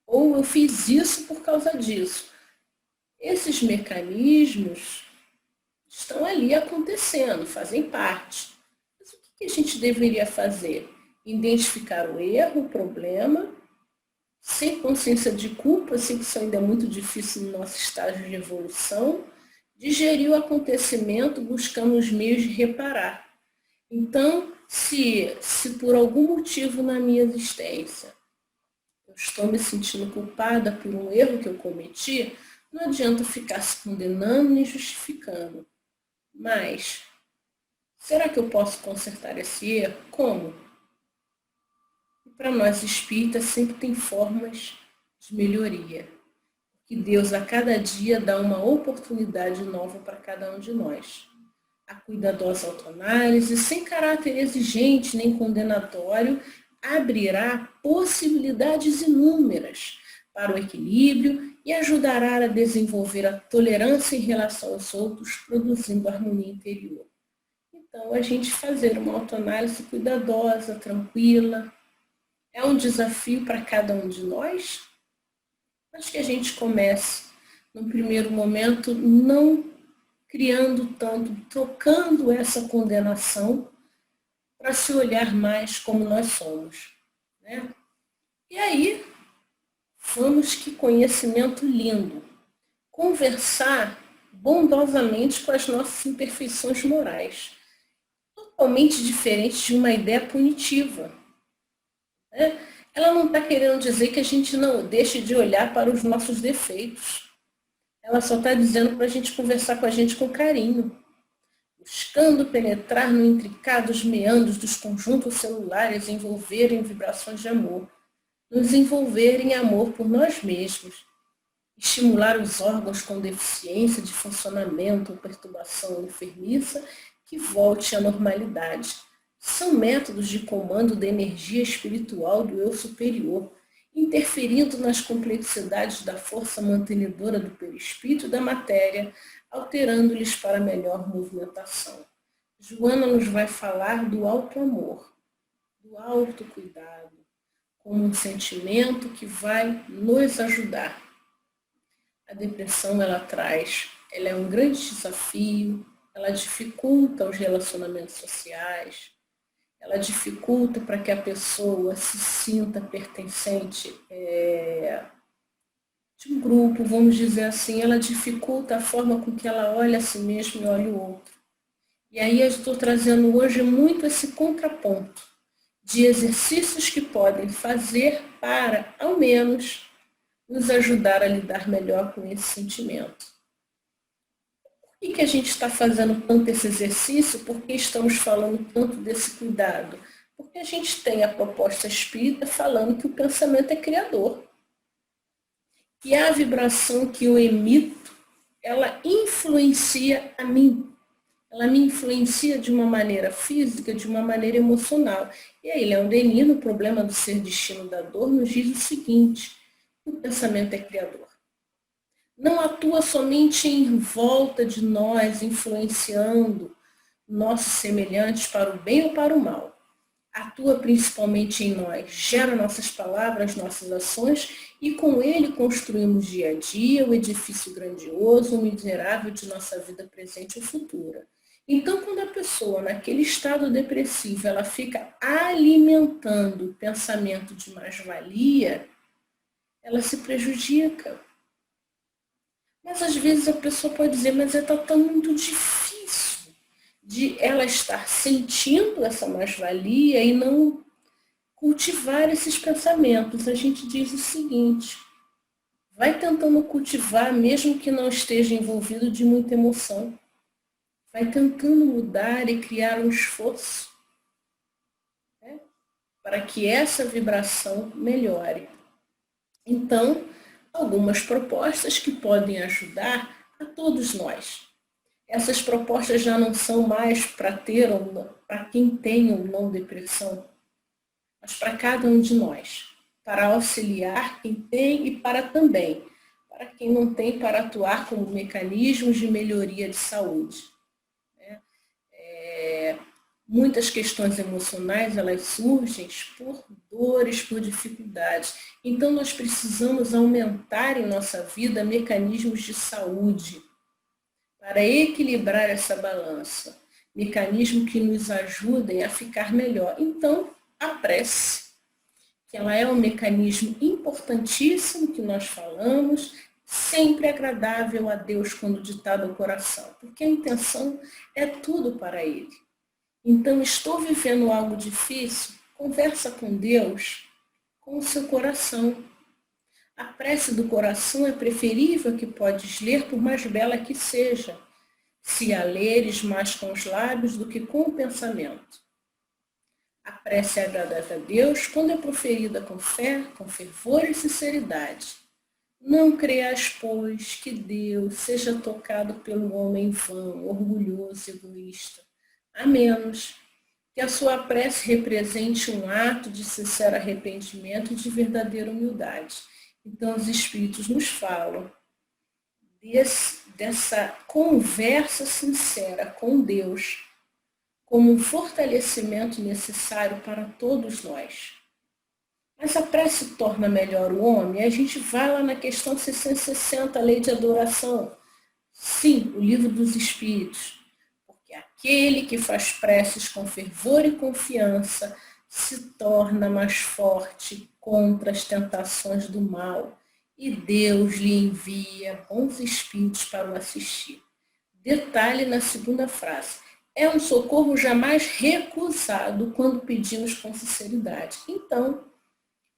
Ou eu fiz isso por causa disso. Esses mecanismos estão ali acontecendo, fazem parte. Mas o que a gente deveria fazer? Identificar o erro, o problema, sem consciência de culpa, sei que isso ainda é muito difícil no nosso estágio de evolução, digerir o acontecimento buscando os meios de reparar. Então, se por algum motivo na minha existência eu estou me sentindo culpada por um erro que eu cometi, não adianta ficar se condenando nem justificando. Mas, será que eu posso consertar esse erro? Como? E para nós espíritas sempre tem formas de melhoria. Que Deus a cada dia dá uma oportunidade nova para cada um de nós. A cuidadosa autoanálise, sem caráter exigente nem condenatório, abrirá possibilidades inúmeras para o equilíbrio e ajudará a desenvolver a tolerância em relação aos outros, produzindo harmonia interior. Então, a gente fazer uma autoanálise cuidadosa, tranquila, é um desafio para cada um de nós. Acho que a gente comece, no primeiro momento, não criando tanto, trocando essa condenação para se olhar mais como nós somos. Né? E aí, vamos que conhecimento lindo. Conversar bondosamente com as nossas imperfeições morais. Totalmente diferente de uma ideia punitiva. Né? Ela não está querendo dizer que a gente não deixe de olhar para os nossos defeitos. Ela só está dizendo para a gente conversar com a gente com carinho, buscando penetrar no intricados meandros dos conjuntos celulares, envolver em vibrações de amor, nos envolver em amor por nós mesmos, estimular os órgãos com deficiência de funcionamento ou perturbação ou enfermiça que volte à normalidade. São métodos de comando da energia espiritual do eu superior, interferindo nas complexidades da força mantenedora do perispírito e da matéria, alterando-lhes para melhor movimentação. Joana nos vai falar do auto-amor, do autocuidado, como um sentimento que vai nos ajudar. A depressão ela é um grande desafio, ela dificulta os relacionamentos sociais, ela dificulta para que a pessoa se sinta pertencente de um grupo, vamos dizer assim, ela dificulta a forma com que ela olha a si mesma e olha o outro. E aí eu estou trazendo hoje muito esse contraponto de exercícios que podem fazer para, ao menos, nos ajudar a lidar melhor com esse sentimento. Por que a gente está fazendo tanto esse exercício? Por que estamos falando tanto desse cuidado? Porque a gente tem a proposta espírita falando que o pensamento é criador. que a vibração que eu emito, ela influencia a mim. Ela me influencia de uma maneira física, de uma maneira emocional. E aí, Leon Denis, no Problema do Ser Destino da Dor, nos diz o seguinte: o pensamento é criador. Não atua somente em volta de nós, influenciando nossos semelhantes para o bem ou para o mal. Atua principalmente em nós, gera nossas palavras, nossas ações, e com ele construímos dia a dia o edifício grandioso, o miserável de nossa vida presente e futura. Então, quando a pessoa, naquele estado depressivo, ela fica alimentando o pensamento de mais-valia, ela se prejudica. Mas às vezes a pessoa pode dizer, mas está tão muito difícil de ela estar sentindo essa mais-valia e não cultivar esses pensamentos. A gente diz o seguinte: vai tentando cultivar, mesmo que não esteja envolvido de muita emoção. Vai tentando mudar e criar um esforço, né, para que essa vibração melhore. Então, algumas propostas que podem ajudar a todos nós. Essas propostas já não são mais para quem tem ou não depressão, mas para cada um de nós, para auxiliar quem tem e para quem não tem, para atuar como mecanismos de melhoria de saúde. Muitas questões emocionais, elas surgem por dores, por dificuldades. Então, nós precisamos aumentar em nossa vida mecanismos de saúde para equilibrar essa balança. Mecanismos que nos ajudem a ficar melhor. Então, a prece, que ela é um mecanismo importantíssimo que nós falamos, sempre agradável a Deus quando ditado ao coração, porque a intenção é tudo para Ele. Então, estou vivendo algo difícil? Conversa com Deus, com o seu coração. A prece do coração é preferível que podes ler, por mais bela que seja, se a leres mais com os lábios do que com o pensamento. A prece é agradável a Deus quando é proferida com fé, com fervor e sinceridade. Não creas, pois, que Deus seja tocado pelo homem vão, orgulhoso e egoísta, a menos que a sua prece represente um ato de sincero arrependimento e de verdadeira humildade. Então, os Espíritos nos falam dessa conversa sincera com Deus como um fortalecimento necessário para todos nós. Mas a prece torna melhor o homem? A gente vai lá na questão 660, a lei de adoração. Sim, o livro dos Espíritos. Aquele que faz preces com fervor e confiança se torna mais forte contra as tentações do mal e Deus lhe envia bons espíritos para o assistir. Detalhe na segunda frase: é um socorro jamais recusado quando pedimos com sinceridade. Então,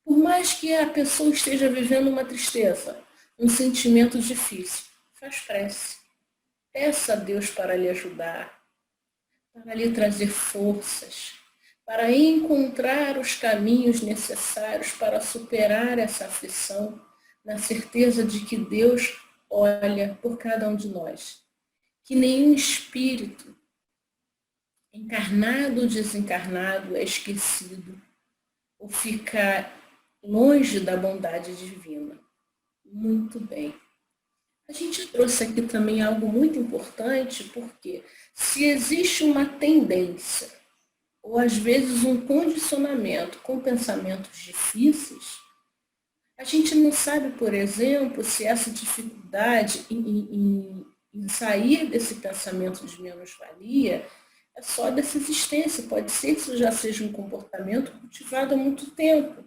por mais que a pessoa esteja vivendo uma tristeza, um sentimento difícil, faz prece. Peça a Deus para lhe ajudar, para lhe trazer forças, para encontrar os caminhos necessários para superar essa aflição, na certeza de que Deus olha por cada um de nós. Que nenhum espírito, encarnado ou desencarnado, é esquecido ou fica longe da bondade divina. Muito bem. A gente trouxe aqui também algo muito importante, porque se existe uma tendência, ou às vezes um condicionamento com pensamentos difíceis, a gente não sabe, por exemplo, se essa dificuldade em sair desse pensamento de menos-valia é só dessa existência. Pode ser que isso já seja um comportamento cultivado há muito tempo.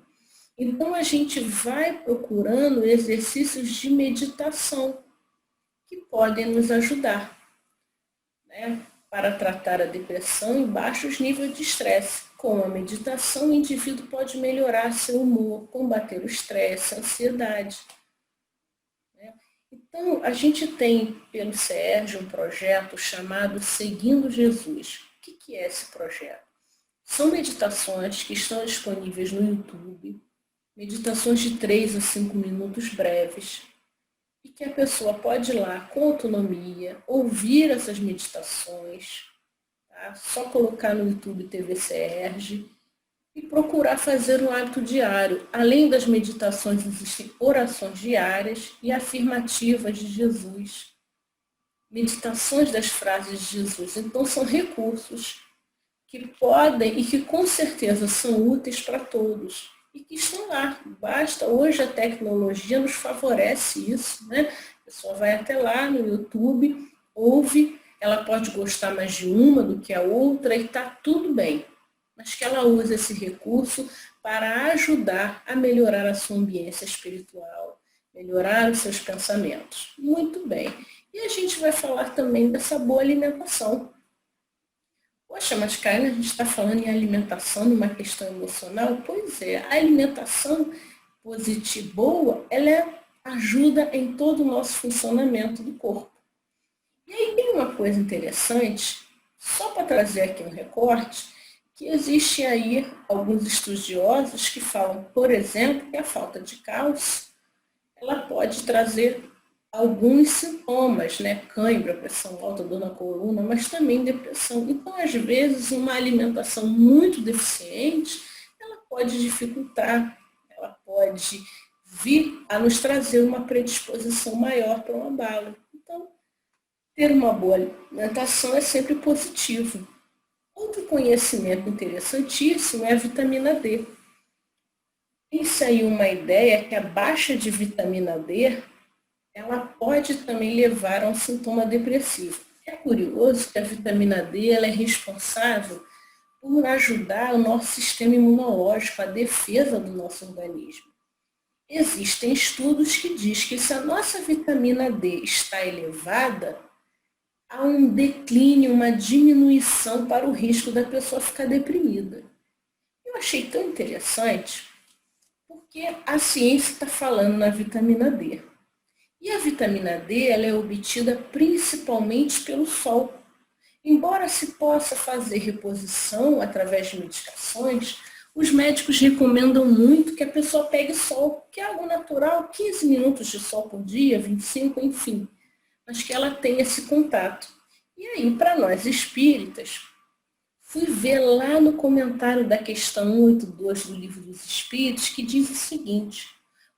Então, a gente vai procurando exercícios de meditação que podem nos ajudar, né, para tratar a depressão em baixos níveis de estresse. Com a meditação, o indivíduo pode melhorar seu humor, combater o estresse, a ansiedade. Então, a gente tem, pelo Sérgio, um projeto chamado Seguindo Jesus. O que é esse projeto? São meditações que estão disponíveis no YouTube, meditações de 3 a 5 minutos breves, e que a pessoa pode ir lá com autonomia, ouvir essas meditações, tá? Só colocar no YouTube TV Serge e procurar fazer um hábito diário. Além das meditações, existem orações diárias e afirmativas de Jesus, meditações das frases de Jesus. Então, são recursos que podem e que com certeza são úteis para todos e que estão lá. Basta, hoje a tecnologia nos favorece isso, né? A pessoa vai até lá no YouTube, ouve, ela pode gostar mais de uma do que a outra e está tudo bem, mas que ela use esse recurso para ajudar a melhorar a sua ambiência espiritual, melhorar os seus pensamentos. Muito bem. E a gente vai falar também dessa boa alimentação. Poxa, mas Karina, a gente está falando em alimentação, numa questão emocional? Pois é, a alimentação positiva, boa, ela ajuda em todo o nosso funcionamento do corpo. E aí tem uma coisa interessante, só para trazer aqui um recorte, que existe aí alguns estudiosos que falam, por exemplo, que a falta de cálcio, ela pode trazer alguns sintomas, né? Cãibra, pressão alta, dor na coluna, mas também depressão. Então, às vezes, uma alimentação muito deficiente, ela pode dificultar, ela pode vir a nos trazer uma predisposição maior para um abalo. Então, ter uma boa alimentação é sempre positivo. Outro conhecimento interessantíssimo é a vitamina D. Tem-se aí uma ideia que a baixa de vitamina D ela pode também levar a um sintoma depressivo. É curioso que a vitamina D ela é responsável por ajudar o nosso sistema imunológico, a defesa do nosso organismo. Existem estudos que dizem que se a nossa vitamina D está elevada, há um declínio, uma diminuição para o risco da pessoa ficar deprimida. Eu achei tão interessante porque a ciência está falando na vitamina D. E a vitamina D ela é obtida principalmente pelo sol. Embora se possa fazer reposição através de medicações, os médicos recomendam muito que a pessoa pegue sol, que é algo natural, 15 minutos de sol por dia, 25, enfim, mas que ela tenha esse contato. E aí, para nós espíritas, fui ver lá no comentário da questão 182 do Livro dos Espíritos, que diz o seguinte: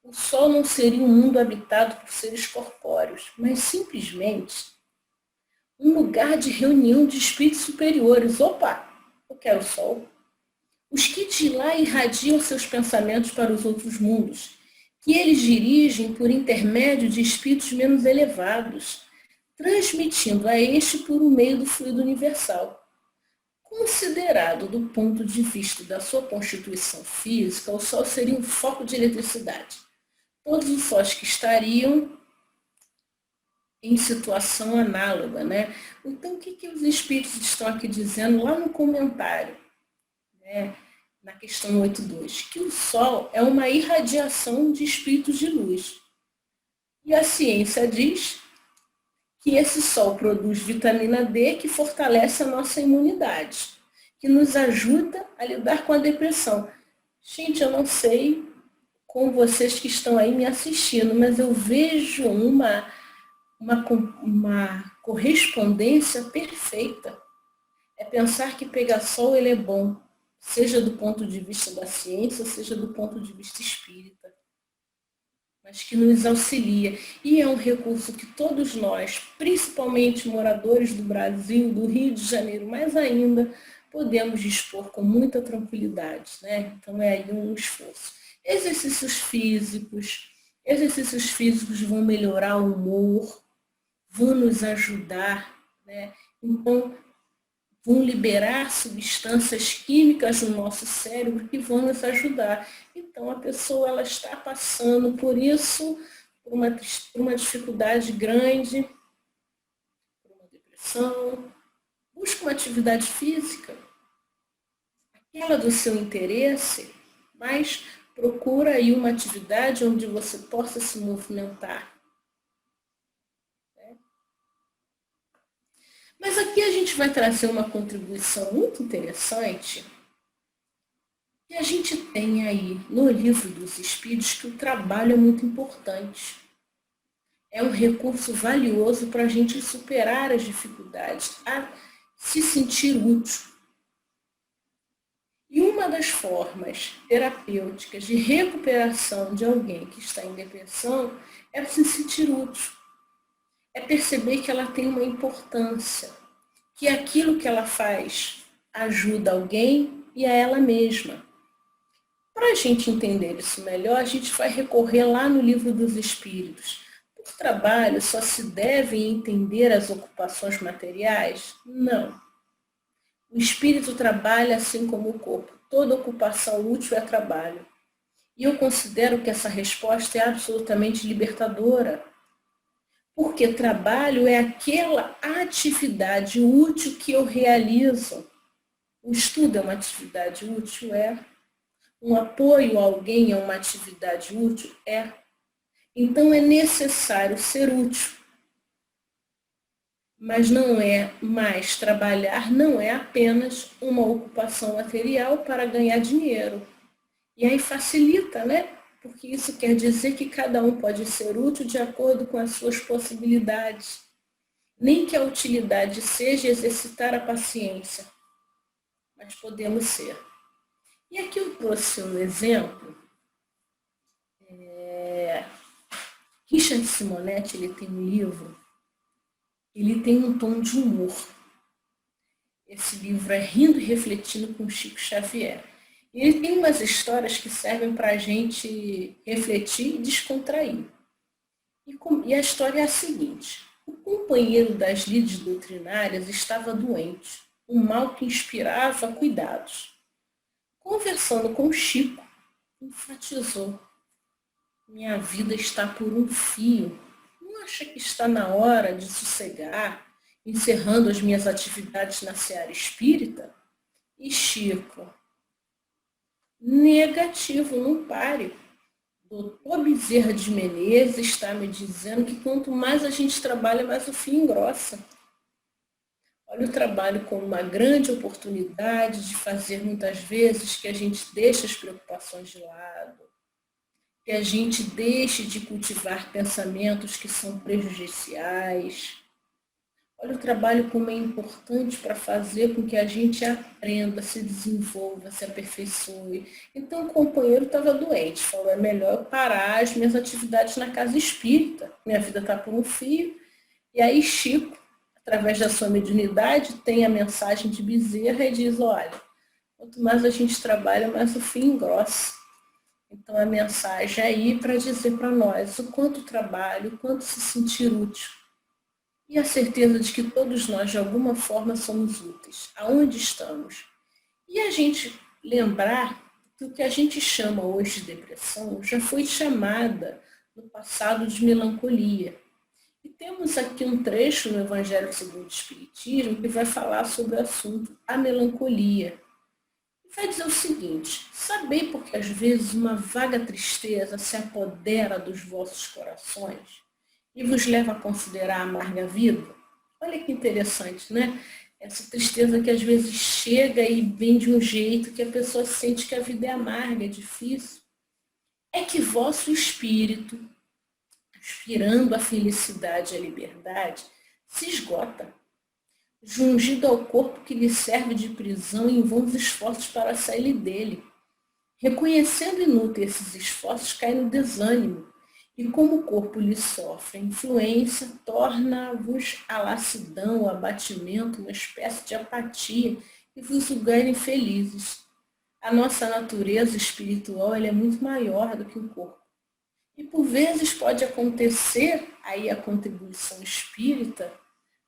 o Sol não seria um mundo habitado por seres corpóreos, mas simplesmente um lugar de reunião de espíritos superiores. Opa, eu quero o Sol. Os que de lá irradiam seus pensamentos para os outros mundos, que eles dirigem por intermédio de espíritos menos elevados, transmitindo a este por meio do fluido universal. Considerado do ponto de vista da sua constituição física, o Sol seria um foco de eletricidade. Todos os sóis que estariam em situação análoga, né? Então, o que os espíritos estão aqui dizendo lá no comentário, né? Na questão 82? Que o Sol é uma irradiação de espíritos de luz. E a ciência diz que esse Sol produz vitamina D que fortalece a nossa imunidade, que nos ajuda a lidar com a depressão. Gente, eu não sei com vocês que estão aí me assistindo, mas eu vejo uma correspondência perfeita. É pensar que pegar sol ele é bom, seja do ponto de vista da ciência, seja do ponto de vista espírita, mas que nos auxilia. E é um recurso que todos nós, principalmente moradores do Brasil, do Rio de Janeiro, mais ainda, podemos dispor com muita tranquilidade, né? Então é aí um esforço. Exercícios físicos vão melhorar o humor, vão nos ajudar, né? Então, vão liberar substâncias químicas no nosso cérebro que vão nos ajudar. Então, a pessoa ela está passando por isso, por uma dificuldade grande, por uma depressão. Busca uma atividade física, aquela do seu interesse, mas procura aí uma atividade onde você possa se movimentar. Mas aqui a gente vai trazer uma contribuição muito interessante que a gente tem aí no Livro dos Espíritos, que o trabalho é muito importante. é um recurso valioso para a gente superar as dificuldades, a se sentir útil. E uma das formas terapêuticas de recuperação de alguém que está em depressão é se sentir útil. É perceber que ela tem uma importância, que aquilo que ela faz ajuda alguém e a ela mesma. Para a gente entender isso melhor, a gente vai recorrer lá no Livro dos Espíritos. O trabalho só se deve entender as ocupações materiais? Não. O espírito trabalha assim como o corpo. Toda ocupação útil é trabalho. E eu considero que essa resposta é absolutamente libertadora. Porque trabalho é aquela atividade útil que eu realizo. O estudo é uma atividade útil? É. Um apoio a alguém é uma atividade útil? É. Então é necessário ser útil. Mas não é mais trabalhar, não é apenas uma ocupação material para ganhar dinheiro. E aí facilita, né? Porque isso quer dizer que cada um pode ser útil de acordo com as suas possibilidades. Nem que a utilidade seja exercitar a paciência, mas podemos ser. E aqui eu trouxe um exemplo. Richard Simonetti, ele tem um livro, ele tem um tom de humor. Esse livro é Rindo e Refletindo com Chico Xavier. Ele tem umas histórias que servem para a gente refletir e descontrair. E a história é a seguinte: o companheiro das lides doutrinárias estava doente, um mal que inspirava cuidados. Conversando com Chico, enfatizou: minha vida está por um fio. Não acha que está na hora de sossegar, encerrando as minhas atividades na seara espírita? E Chico: negativo, não pare. Doutor Bezerra de Menezes está me dizendo que quanto mais a gente trabalha, mais o fio engrossa. Olha o trabalho como uma grande oportunidade de fazer muitas vezes que a gente deixe as preocupações de lado, que a gente deixe de cultivar pensamentos que são prejudiciais. Olha o trabalho como é importante para fazer com que a gente aprenda, se desenvolva, se aperfeiçoe. Então o companheiro estava doente, falou: é melhor eu parar as minhas atividades na casa espírita, minha vida está por um fio. E aí Chico, através da sua mediunidade, tem a mensagem de Bezerra e diz: olha, quanto mais a gente trabalha, mais o fio engrossa. Então a mensagem é aí para dizer para nós o quanto trabalho, o quanto se sentir útil. E a certeza de que todos nós, de alguma forma, somos úteis. Aonde estamos? E a gente lembrar que o que a gente chama hoje de depressão já foi chamada no passado de melancolia. E temos aqui um trecho no Evangelho segundo o Espiritismo que vai falar sobre o assunto, a melancolia. E vai dizer o seguinte: sabei porque às vezes uma vaga tristeza se apodera dos vossos corações e vos leva a considerar a amarga vida? Olha que interessante, né? Essa tristeza que às vezes chega e vem de um jeito que a pessoa sente que a vida é amarga, é difícil. É que vosso espírito, aspirando a felicidade e a liberdade, se esgota, jungido ao corpo que lhe serve de prisão em vãos esforços para sair dele. Reconhecendo inúteis esses esforços, cai no desânimo, e como o corpo lhe sofre a influência, torna-vos a lassidão, o abatimento, uma espécie de apatia, e vos julgar infelizes. A nossa natureza espiritual ela é muito maior do que o corpo. E por vezes pode acontecer, aí a contribuição espírita,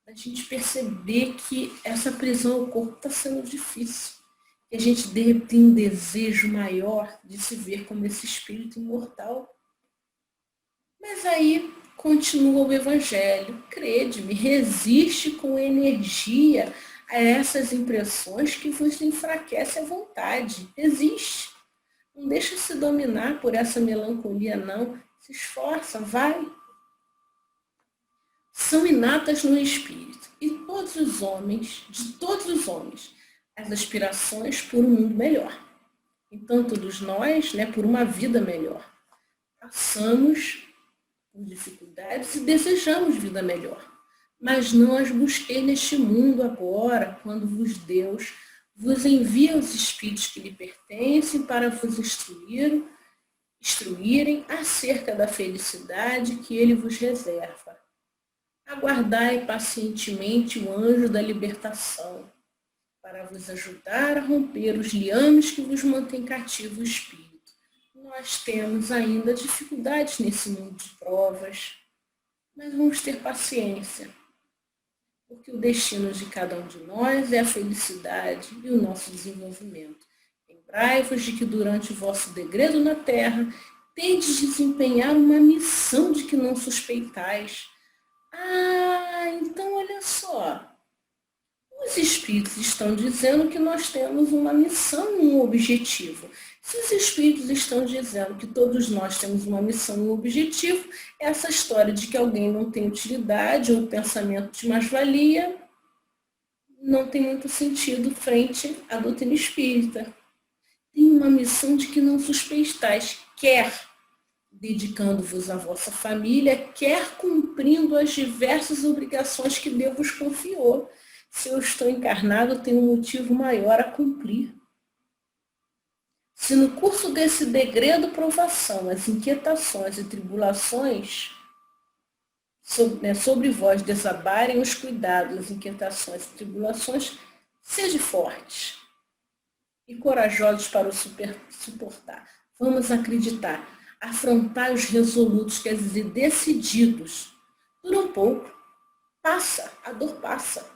a gente perceber que essa prisão ao corpo está sendo difícil. Que a gente tem um desejo maior de se ver como esse espírito imortal. Mas aí continua o Evangelho: crede-me, resiste com energia a essas impressões que vos enfraquecem a vontade. Resiste. Não deixa se dominar por essa melancolia, não. Se esforça, vai. São inatas no espírito. E todos os homens, de todos os homens, as aspirações por um mundo melhor. Então, todos nós, por uma vida melhor, passamos por dificuldades e desejamos vida melhor. Mas não as busquei neste mundo agora, quando Deus vos envia os espíritos que lhe pertencem para vos instruírem acerca da felicidade que ele vos reserva. Aguardai pacientemente o anjo da libertação, para vos ajudar a romper os liames que vos mantêm cativo o espírito. Nós temos ainda dificuldades nesse mundo de provas, mas vamos ter paciência, porque o destino de cada um de nós é a felicidade e o nosso desenvolvimento. Lembrai-vos de que durante o vosso degredo na terra, tendes de desempenhar uma missão de que não suspeitais. Então olha só. Os espíritos estão dizendo que nós temos uma missão, um objetivo. Se os espíritos estão dizendo que todos nós temos uma missão e um objetivo, essa história de que alguém não tem utilidade ou pensamento de mais-valia não tem muito sentido frente à doutrina espírita. Tem uma missão de que não suspeitais, quer dedicando-vos à vossa família, quer cumprindo as diversas obrigações que Deus vos confiou. Se eu estou encarnado, eu tenho um motivo maior a cumprir. Se no curso desse degredo provação, as inquietações e tribulações sobre vós desabarem os cuidados, as inquietações e tribulações, sede fortes e corajosos para o suportar. Vamos acreditar, afrontar os resolutos, quer dizer, decididos. Dura um pouco, passa, a dor passa.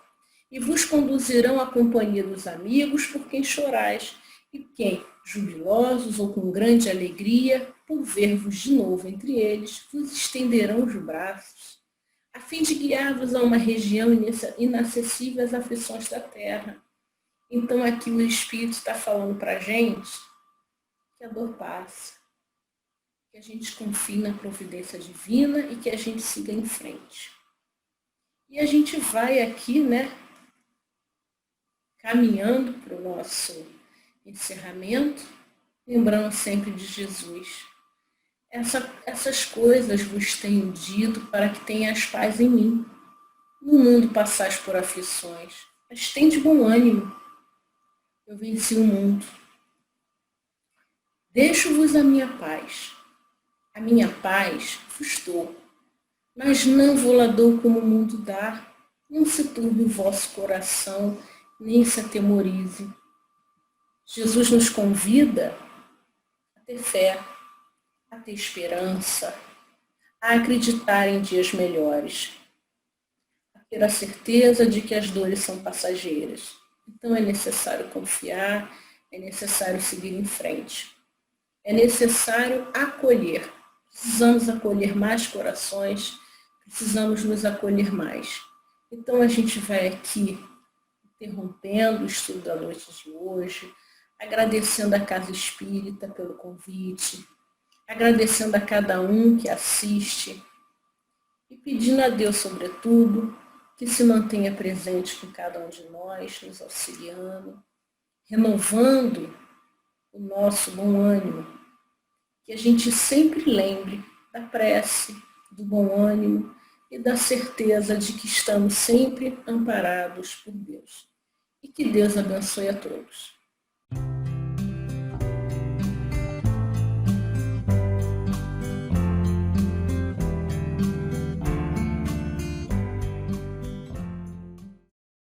E vos conduzirão à companhia dos amigos por quem chorais, e quem, jubilosos ou com grande alegria, por ver-vos de novo entre eles, vos estenderão os braços, a fim de guiar-vos a uma região inacessível às aflições da terra. Então aqui o Espírito está falando para a gente que a dor passa, que a gente confie na providência divina e que a gente siga em frente. E a gente vai aqui, caminhando para o nosso encerramento, lembrando sempre de Jesus. Essas coisas vos tenho dito para que tenhas paz em mim. No mundo passais por aflições, mas tende bom ânimo. Eu venci o mundo. Deixo-vos a minha paz. A minha paz vos dou, mas não vou-la dou como o mundo dá. Não se turbe o vosso coração, nem se atemorize. Jesus nos convida a ter fé, a ter esperança, a acreditar em dias melhores, a ter a certeza de que as dores são passageiras. Então é necessário confiar, é necessário seguir em frente, é necessário acolher. Precisamos acolher mais corações, precisamos nos acolher mais. Então a gente vai aqui interrompendo o estudo da noite de hoje, agradecendo a Casa Espírita pelo convite, agradecendo a cada um que assiste e pedindo a Deus, sobretudo, que se mantenha presente com cada um de nós, nos auxiliando, renovando o nosso bom ânimo, que a gente sempre lembre da prece, do bom ânimo e da certeza de que estamos sempre amparados por Deus. E que Deus abençoe a todos.